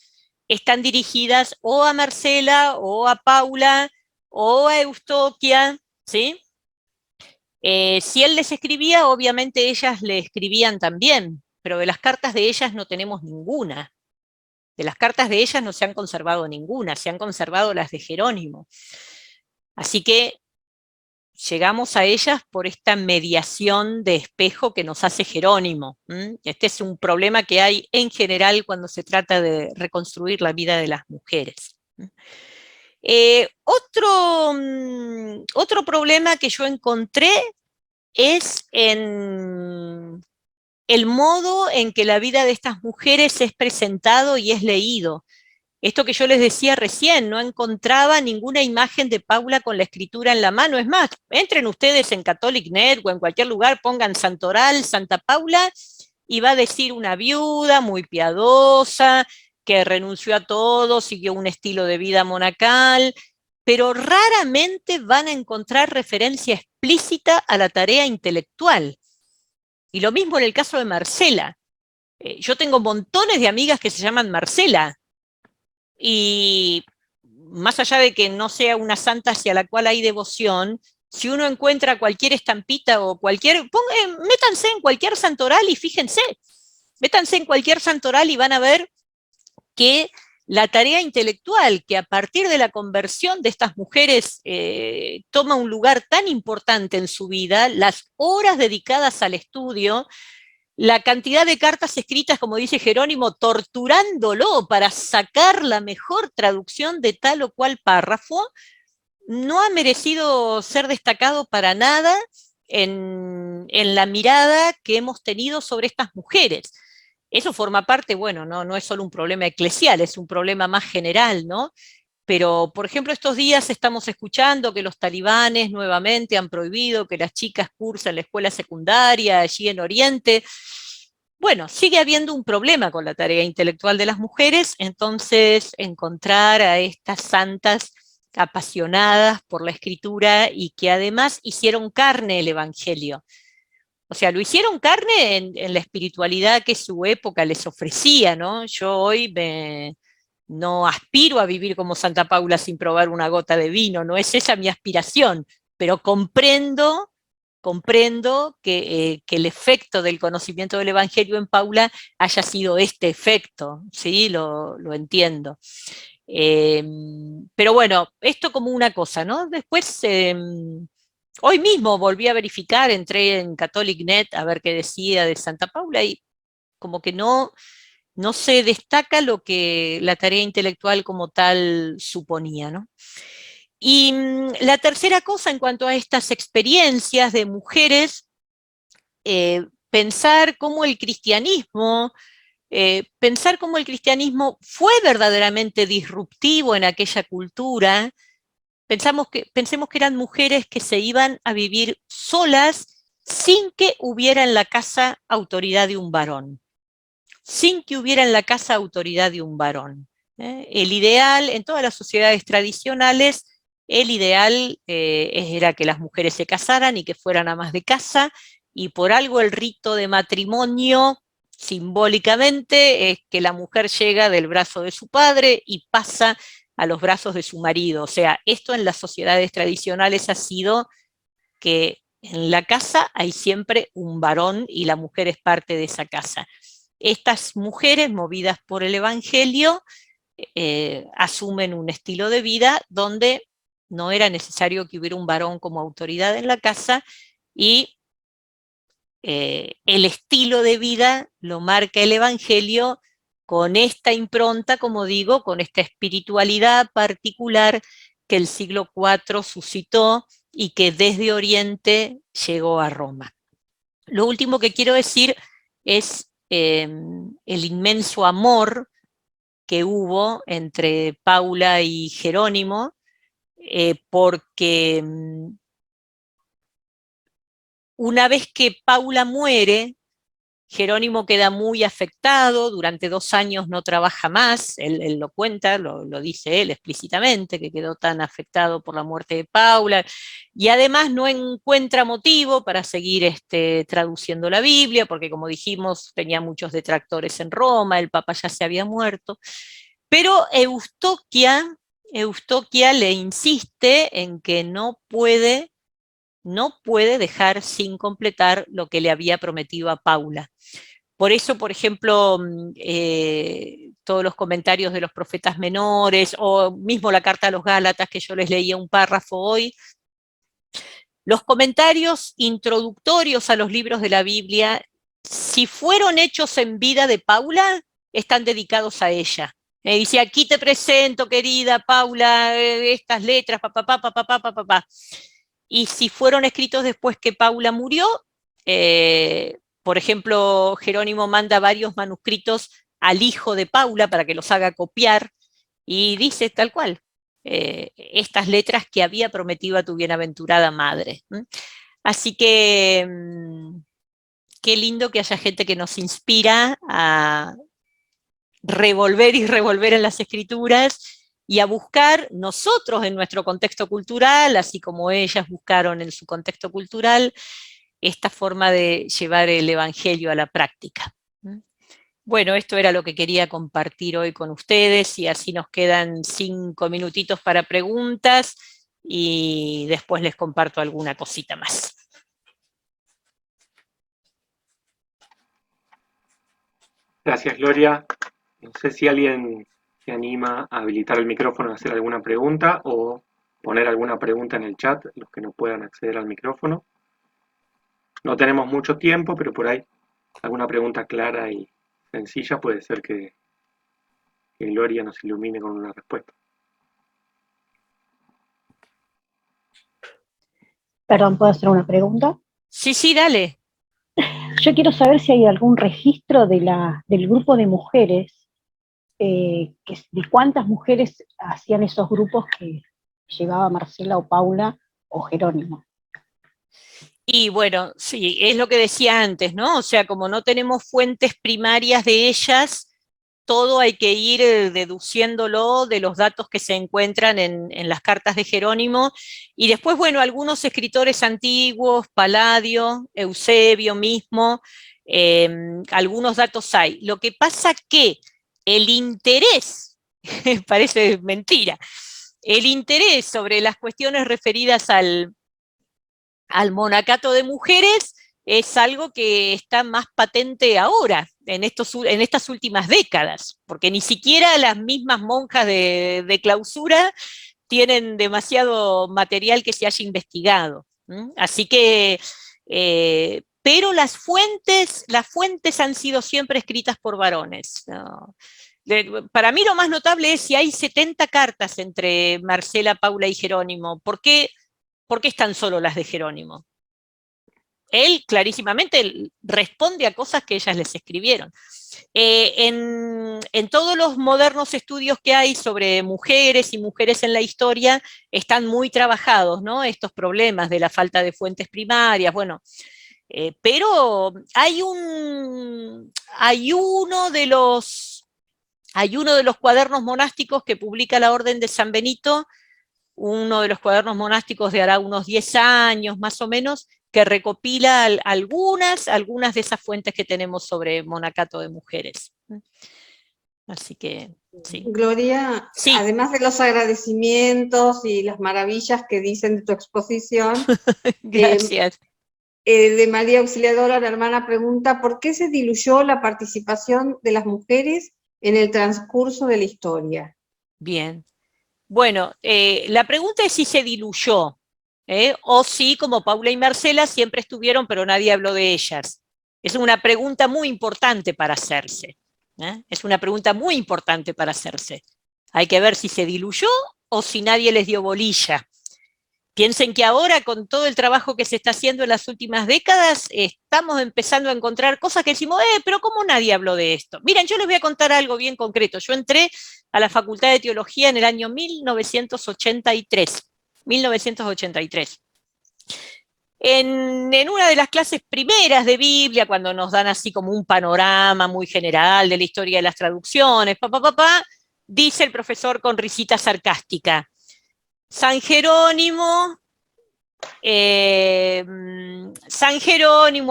están dirigidas o a Marcela, o a Paula, o a Eustoquia, ¿sí? Si él les escribía, obviamente ellas le escribían también, pero de las cartas de ellas no tenemos ninguna. De las cartas de ellas no se han conservado ninguna, se han conservado las de Jerónimo. Así que llegamos a ellas por esta mediación de espejo que nos hace Jerónimo. Este es un problema que hay en general cuando se trata de reconstruir la vida de las mujeres. Otro problema que yo encontré es en el modo en que la vida de estas mujeres es presentado y es leído. Esto que yo les decía recién, no encontraba ninguna imagen de Paula con la escritura en la mano. Es más, entren ustedes en CatholicNet o en cualquier lugar, pongan Santoral, Santa Paula, y va a decir una viuda muy piadosa, que renunció a todo, siguió un estilo de vida monacal, pero raramente van a encontrar referencia explícita a la tarea intelectual. Y lo mismo en el caso de Marcela. Yo tengo montones de amigas que se llaman Marcela, y más allá de que no sea una santa hacia la cual hay devoción, si uno encuentra cualquier estampita o métanse en cualquier santoral y fíjense, métanse en cualquier santoral y van a ver que la tarea intelectual, que a partir de la conversión de estas mujeres toma un lugar tan importante en su vida, las horas dedicadas al estudio, la cantidad de cartas escritas, como dice Jerónimo, torturándolo para sacar la mejor traducción de tal o cual párrafo, no ha merecido ser destacado para nada en la mirada que hemos tenido sobre estas mujeres. Eso forma parte, bueno, no es solo un problema eclesial, es un problema más general, ¿no? Pero, por ejemplo, estos días estamos escuchando que los talibanes nuevamente han prohibido que las chicas cursen la escuela secundaria allí en Oriente. Bueno, sigue habiendo un problema con la tarea intelectual de las mujeres, entonces encontrar a estas santas apasionadas por la escritura y que además hicieron carne el Evangelio. O sea, lo hicieron carne en la espiritualidad que su época les ofrecía, ¿no? Yo hoy no aspiro a vivir como Santa Paula sin probar una gota de vino, no es esa mi aspiración, pero comprendo que el efecto del conocimiento del Evangelio en Paula haya sido este efecto, ¿sí? Lo entiendo. Pero bueno, esto como una cosa, ¿no? Después, hoy mismo volví a verificar, entré en CatholicNet a ver qué decía de Santa Paula y como que no se destaca lo que la tarea intelectual como tal suponía, ¿no? Y la tercera cosa en cuanto a estas experiencias de mujeres, pensar cómo el cristianismo fue verdaderamente disruptivo en aquella cultura. Pensemos que eran mujeres que se iban a vivir solas sin que hubiera en la casa autoridad de un varón. Sin que hubiera en la casa autoridad de un varón. El ideal, en todas las sociedades tradicionales, el ideal era que las mujeres se casaran y que fueran amas de casa, y por algo el rito de matrimonio, simbólicamente, es que la mujer llega del brazo de su padre y pasa a los brazos de su marido. O sea, esto en las sociedades tradicionales ha sido que en la casa hay siempre un varón y la mujer es parte de esa casa. Estas mujeres, movidas por el Evangelio, asumen un estilo de vida donde no era necesario que hubiera un varón como autoridad en la casa, y el estilo de vida lo marca el Evangelio con esta impronta, como digo, con esta espiritualidad particular que el siglo IV suscitó y que desde Oriente llegó a Roma. Lo último que quiero decir es el inmenso amor que hubo entre Paula y Jerónimo, porque una vez que Paula muere, Jerónimo queda muy afectado, durante 2 años no trabaja más, él lo cuenta, lo dice él explícitamente, que quedó tan afectado por la muerte de Paula, y además no encuentra motivo para seguir traduciendo la Biblia, porque como dijimos, tenía muchos detractores en Roma, el Papa ya se había muerto, pero Eustoquia le insiste en que no puede dejar sin completar lo que le había prometido a Paula. Por eso, por ejemplo, todos los comentarios de los profetas menores, o mismo la carta a los Gálatas, que yo les leía un párrafo hoy, los comentarios introductorios a los libros de la Biblia, si fueron hechos en vida de Paula, están dedicados a ella. Dice, aquí te presento, querida Paula, estas letras, papá, papá, papá, papá, papá. Y si fueron escritos después que Paula murió, por ejemplo, Jerónimo manda varios manuscritos al hijo de Paula para que los haga copiar, y dice tal cual, estas letras que había prometido a tu bienaventurada madre. Así que qué lindo que haya gente que nos inspira a revolver y revolver en las escrituras y a buscar nosotros en nuestro contexto cultural, así como ellas buscaron en su contexto cultural, esta forma de llevar el Evangelio a la práctica. Bueno, esto era lo que quería compartir hoy con ustedes, y así nos quedan 5 minutitos para preguntas y después les comparto alguna cosita más. Gracias, Gloria. No sé si alguien se anima a habilitar el micrófono y hacer alguna pregunta o poner alguna pregunta en el chat, los que no puedan acceder al micrófono. No tenemos mucho tiempo, pero por ahí alguna pregunta clara y sencilla puede ser que Gloria nos ilumine con una respuesta. Perdón, ¿puedo hacer una pregunta? Sí, dale. Yo quiero saber si hay algún registro del grupo de mujeres, de cuántas mujeres hacían esos grupos que llevaba Marcela o Paula o Jerónimo. Y bueno, sí, es lo que decía antes, ¿no? O sea, como no tenemos fuentes primarias de ellas, todo hay que ir deduciéndolo de los datos que se encuentran en las cartas de Jerónimo, y después, bueno, algunos escritores antiguos, Palladio, Eusebio mismo, algunos datos hay. Lo que pasa que el interés parece mentira. El interés sobre las cuestiones referidas al monacato de mujeres es algo que está más patente ahora, en estas últimas décadas, porque ni siquiera las mismas monjas de clausura tienen demasiado material que se haya investigado. Así que, pero las fuentes han sido siempre escritas por varones, ¿no? Para mí lo más notable es si hay 70 cartas entre Marcela, Paula y Jerónimo. ¿Por qué están solo las de Jerónimo? Él clarísimamente responde a cosas que ellas les escribieron. En todos los modernos estudios que hay sobre mujeres y mujeres en la historia, están muy trabajados, ¿no? Estos problemas de la falta de fuentes primarias, bueno, pero hay uno de los cuadernos monásticos que publica la Orden de San Benito, uno de los cuadernos monásticos de hará unos 10 años más o menos, que recopila algunas de esas fuentes que tenemos sobre monacato de mujeres. Así que, sí. Gloria, sí. Además de los agradecimientos y las maravillas que dicen de tu exposición, gracias. De María Auxiliadora, la hermana pregunta, ¿por qué se diluyó la participación de las mujeres en el transcurso de la historia? Bien. Bueno, la pregunta es si se diluyó, o si, como Paula y Marcela, siempre estuvieron, pero nadie habló de ellas. Es una pregunta muy importante para hacerse. Es una pregunta muy importante para hacerse. Hay que ver si se diluyó o si nadie les dio bolilla. Piensen que ahora, con todo el trabajo que se está haciendo en las últimas décadas, estamos empezando a encontrar cosas que decimos, pero ¿cómo nadie habló de esto? Miren, yo les voy a contar algo bien concreto. Yo entré a la Facultad de Teología en el año 1983. 1983. En una de las clases primeras de Biblia, cuando nos dan así como un panorama muy general de la historia de las traducciones, dice el profesor con risita sarcástica, San Jerónimo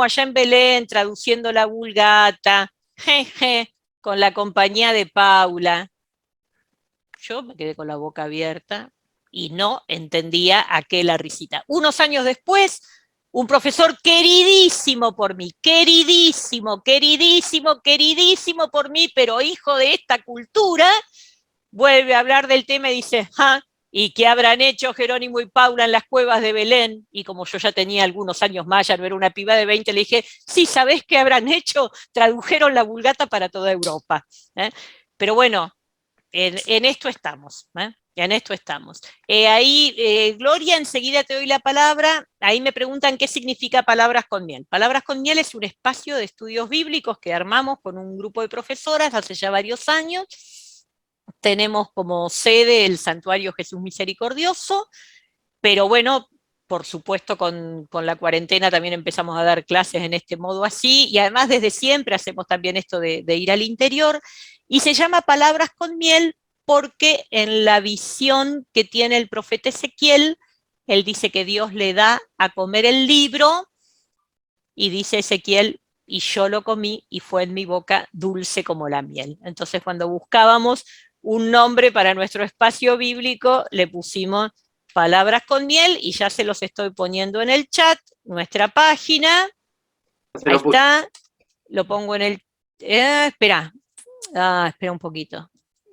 allá en Belén, traduciendo la Vulgata, con la compañía de Paula. Yo me quedé con la boca abierta y no entendía a qué la risita. Unos años después, un profesor queridísimo por mí, queridísimo por mí, pero hijo de esta cultura, vuelve a hablar del tema y dice, ¿y qué habrán hecho Jerónimo y Paula en las cuevas de Belén? Y como yo ya tenía algunos años más, ya no era una piba de 20, le dije, sí, ¿sabés qué habrán hecho? Tradujeron la Vulgata para toda Europa. Pero bueno, en esto estamos. En esto estamos. Gloria, enseguida te doy la palabra. Ahí me preguntan qué significa Palabras con Miel. Palabras con Miel es un espacio de estudios bíblicos que armamos con un grupo de profesoras hace ya varios años. Tenemos como sede el Santuario Jesús Misericordioso, pero bueno, por supuesto con la cuarentena también empezamos a dar clases en este modo así, y además desde siempre hacemos también esto de ir al interior, y se llama Palabras con Miel porque en la visión que tiene el profeta Ezequiel, él dice que Dios le da a comer el libro, y dice Ezequiel, y yo lo comí y fue en mi boca dulce como la miel. Entonces cuando buscábamos un nombre para nuestro espacio bíblico, le pusimos Palabras con Miel, y ya se los estoy poniendo en el chat, nuestra página, ahí está, lo pongo en el, espera un poquito,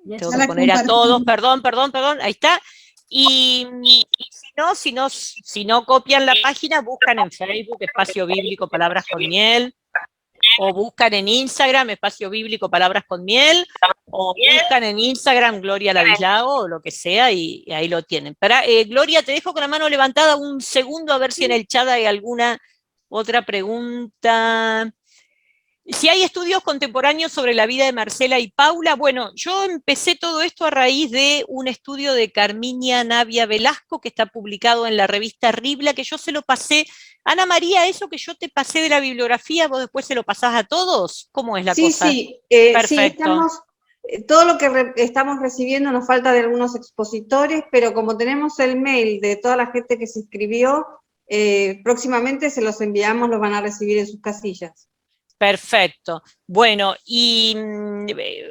tengo que poner a todos, perdón, ahí está, y si no copian la página, buscan en Facebook, Espacio Bíblico Palabras con Miel, o buscan en Instagram, Espacio Bíblico Palabras con Miel, o buscan en Instagram Gloria Ladislao, o lo que sea, y ahí lo tienen. Gloria, te dejo con la mano levantada un segundo a ver si en el chat hay alguna otra pregunta. Si hay estudios contemporáneos sobre la vida de Marcela y Paula, bueno, yo empecé todo esto a raíz de un estudio de Carminia Navia Velasco, que está publicado en la revista Ribla, que yo se lo pasé. Ana María, eso que yo te pasé de la bibliografía, ¿vos después se lo pasás a todos? ¿Cómo es la cosa? Sí, perfecto. Todo lo que estamos recibiendo nos falta de algunos expositores, pero como tenemos el mail de toda la gente que se inscribió, próximamente se los enviamos, los van a recibir en sus casillas. Perfecto. Bueno, y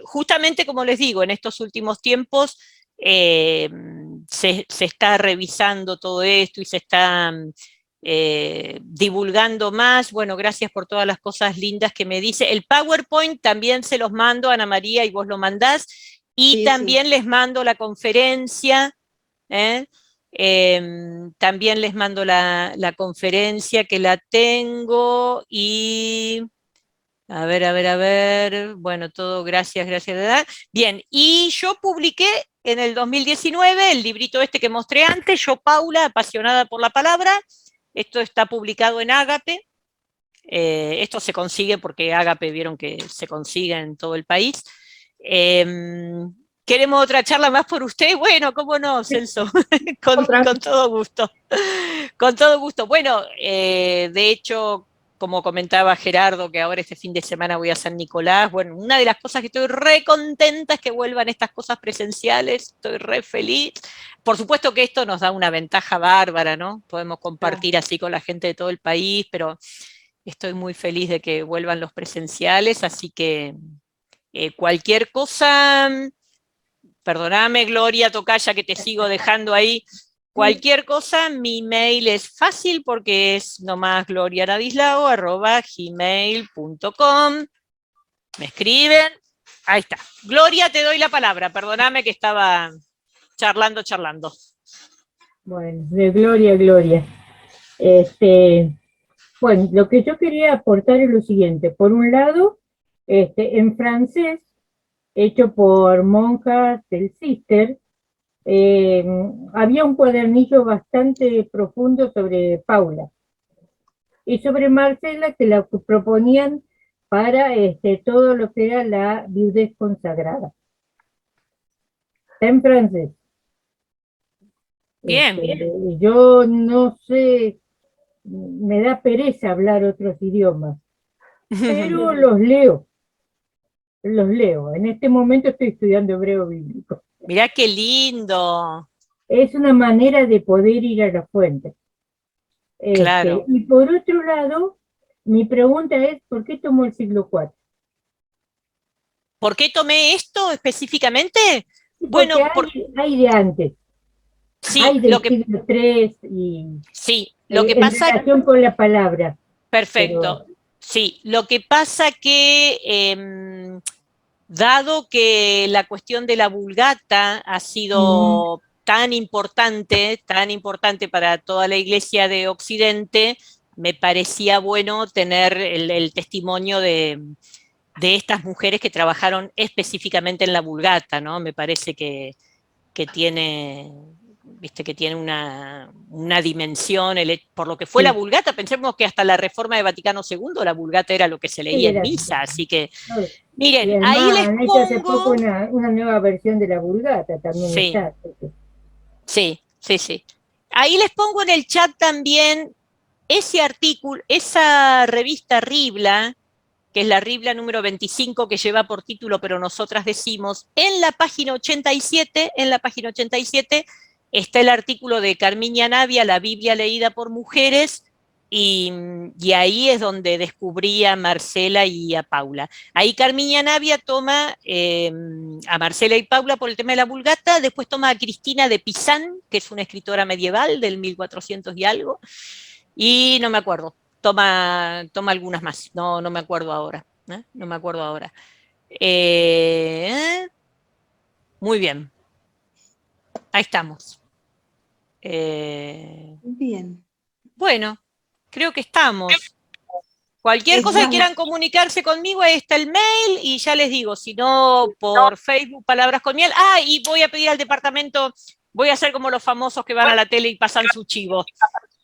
justamente como les digo, en estos últimos tiempos se está revisando todo esto y se está divulgando más. Bueno, gracias por todas las cosas lindas que me dice. El PowerPoint también se los mando, Ana María, y vos lo mandás. Y Sí, también les mando la conferencia, ¿eh? También les mando la conferencia que la tengo y... a ver, bueno, todo gracias, gracias, ¿verdad? Bien, y yo publiqué en el 2019 el librito este que mostré antes, Yo Paula, apasionada por la palabra. Esto está publicado en Ágape. Esto se consigue porque Ágape vieron que se consigue en todo el país. ¿Queremos otra charla más por usted? Bueno, cómo no, Celso, con todo gusto. Con todo gusto. Bueno, de hecho, como comentaba Gerardo, que ahora este fin de semana voy a San Nicolás, bueno, una de las cosas que estoy re contenta es que vuelvan estas cosas presenciales, estoy re feliz. Por supuesto que esto nos da una ventaja bárbara, ¿no? Podemos compartir así con la gente de todo el país, pero estoy muy feliz de que vuelvan los presenciales, así que cualquier cosa, perdóname, Gloria Tocaya, que te sigo dejando ahí. Cualquier cosa, mi mail es fácil porque es nomás gloriaradislao@gmail.com. Me escriben. Ahí está. Gloria, te doy la palabra. Perdóname que estaba charlando. Bueno, de gloria a gloria. Bueno, lo que yo quería aportar es lo siguiente. Por un lado, en francés, hecho por monjas del Cister, había un cuadernillo bastante profundo sobre Paula y sobre Marcela, que la proponían para todo lo que era la viudez consagrada. Está en francés. Bien. Yo no sé, me da pereza hablar otros idiomas, pero los leo. En este momento estoy estudiando hebreo bíblico. Mirá qué lindo. Es una manera de poder ir a la fuente. Claro. Y por otro lado, mi pregunta es, ¿por qué tomó el siglo IV? ¿Por qué tomé esto específicamente? Porque Bueno, hay de antes. sí, hay del siglo III y sí, lo que en pasa... relación con la palabra. Perfecto. Pero, sí, lo que pasa que dado que la cuestión de la Vulgata ha sido tan importante para toda la Iglesia de Occidente, me parecía bueno tener el testimonio de estas mujeres que trabajaron específicamente en la Vulgata, ¿no? Me parece que tiene, viste, que tiene una dimensión, por lo que fue la Vulgata, pensemos que hasta la reforma de Vaticano II la Vulgata era lo que se leía en misa, así que, miren, ahí les han hecho hace poco pongo... una nueva versión de la Vulgata, también Sí, está. sí. Ahí les pongo en el chat también ese artículo, esa revista Ribla, que es la Ribla número 25, que lleva por título Pero nosotras decimos, en la página 87, está el artículo de Carmiña Navia, La Biblia leída por mujeres, y ahí es donde descubrí a Marcela y a Paula. Ahí Carmiña Navia toma a Marcela y Paula por el tema de la Vulgata, después toma a Cristina de Pizán, que es una escritora medieval del 1400 y algo, y no me acuerdo, toma algunas más, no me acuerdo ahora. No me acuerdo ahora. Muy bien. Ahí estamos. Bien. Bueno, creo que estamos. Cualquier cosa que quieran comunicarse conmigo, ahí está el mail y ya les digo, si no, por Facebook, Palabras con Miel. Ah, y voy a pedir al departamento, voy a hacer como los famosos que van a la tele y pasan su chivo.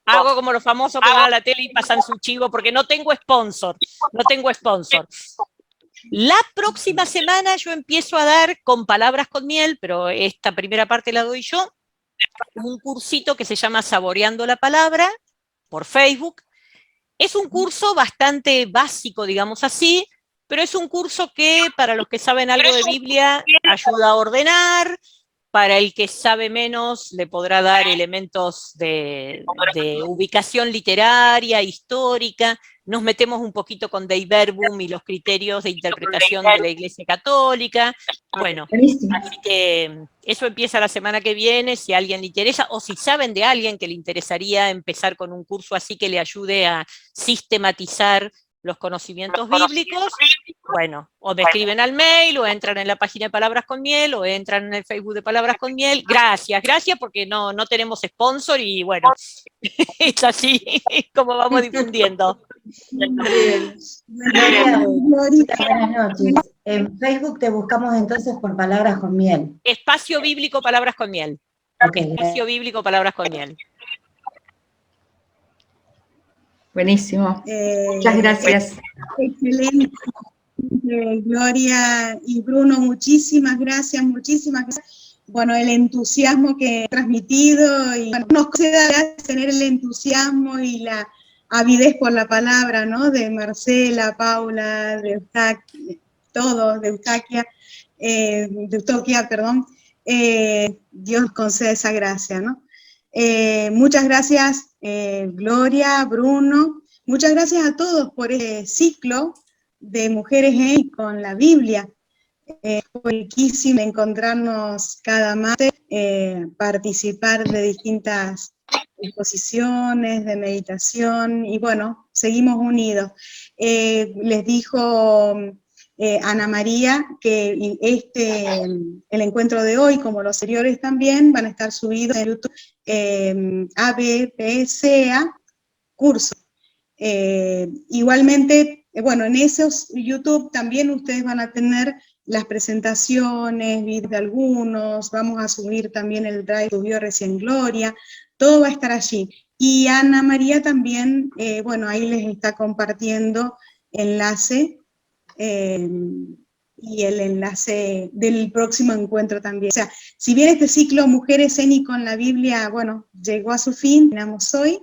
Hago como los famosos que van a la tele y pasan su chivo porque no tengo sponsor. La próxima semana yo empiezo a dar con Palabras con Miel, pero esta primera parte la doy yo, un cursito que se llama Saboreando la Palabra por Facebook. Es un curso bastante básico, digamos así, pero es un curso que para los que saben algo de Biblia ayuda a ordenar, Para el que sabe menos, le podrá dar elementos de ubicación literaria, histórica. Nos metemos un poquito con Dei Verbum y los criterios de interpretación de la Iglesia Católica. Bueno, así que eso empieza la semana que viene, si a alguien le interesa, o si saben de alguien que le interesaría empezar con un curso así que le ayude a sistematizar los conocimientos bíblicos, bueno, o me escriben al mail, o entran en la página de Palabras con Miel, o entran en el Facebook de Palabras con Miel. Gracias, porque no tenemos sponsor y bueno, es así como vamos difundiendo. Glorita, buenas noches. En Facebook te buscamos entonces por Palabras con Miel. Espacio Bíblico Palabras con Miel. Okay. Espacio Bíblico Palabras con Miel. Buenísimo. Muchas gracias. Excelente. Gloria y Bruno, muchísimas gracias, muchísimas gracias. Bueno, el entusiasmo que he transmitido y bueno, nos conceda tener el entusiasmo y la avidez por la palabra, ¿no? De Marcela, Paula, de Eustaquia, todos, de Eustoquia, perdón. Dios conceda esa gracia, ¿no? Muchas gracias, Gloria, Bruno, muchas gracias a todos por este ciclo de Mujeres con la Biblia. Fue riquísimo encontrarnos cada martes, participar de distintas exposiciones, de meditación, y bueno, seguimos unidos. Les dijo Ana María que el encuentro de hoy, como los anteriores también, van a estar subidos en YouTube, ABPSA curso. Igualmente, bueno, en esos YouTube también ustedes van a tener las presentaciones, videos de algunos, vamos a subir también el drive que subió recién Gloria, todo va a estar allí. Y Ana María también, bueno, ahí les está compartiendo enlace, y el enlace del próximo encuentro también. O sea, si bien este ciclo Mujeres en y con la Biblia, bueno, llegó a su fin, terminamos hoy,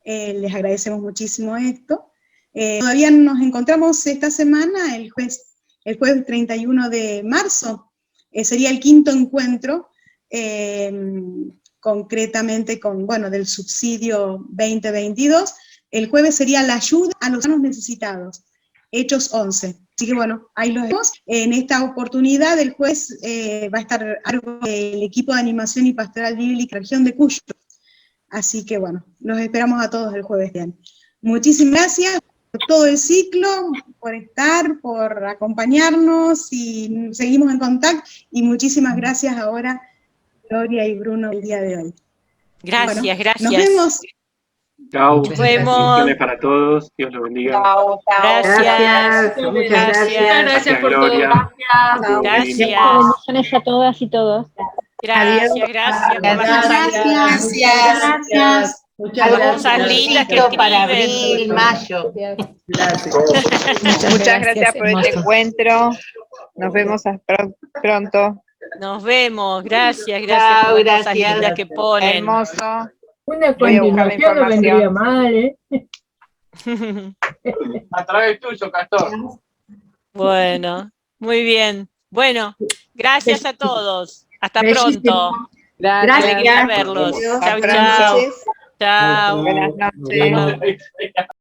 les agradecemos muchísimo esto. Todavía nos encontramos esta semana, el jueves 31 de marzo, sería el 5º encuentro, concretamente con, bueno, del subsidio 2022. El jueves sería la ayuda a los necesitados, Hechos 11. Así que bueno, ahí los vemos. En esta oportunidad el juez va a estar a cargo del equipo de animación y pastoral bíblica región de Cuyo. Así que bueno, los esperamos a todos el jueves bien. Muchísimas gracias por todo el ciclo, por estar, por acompañarnos y seguimos en contacto. Y muchísimas gracias ahora, Gloria y Bruno, el día de hoy. Gracias, bueno, gracias. Nos vemos. Chao. Nos vemos. Bendiciones para todos. Dios los bendiga. Chao, chao. Gracias. Muchas gracias. Gracias por todo. Gloria. Gracias. Gracias. Bendiciones a todas y todos. Gracias, gracias. por las Gracias. Muchas cosas lindas que escriben. Para abril, mayo. Gracias. Muchas gracias por este encuentro. Nos vemos pronto. Nos vemos. Gracias, Chao, por las cosas gracias. lindas que ponen. Hermoso. Una Voy a buscar la continuación no vendría información. mal, ¿eh? A través tuyo, Castor. Bueno, muy bien. Bueno, gracias a todos. Hasta pronto. Gracias. Alegría verlos. Adiós, Chau, buenas chau. noches. Chao. Buenas noches. Chao.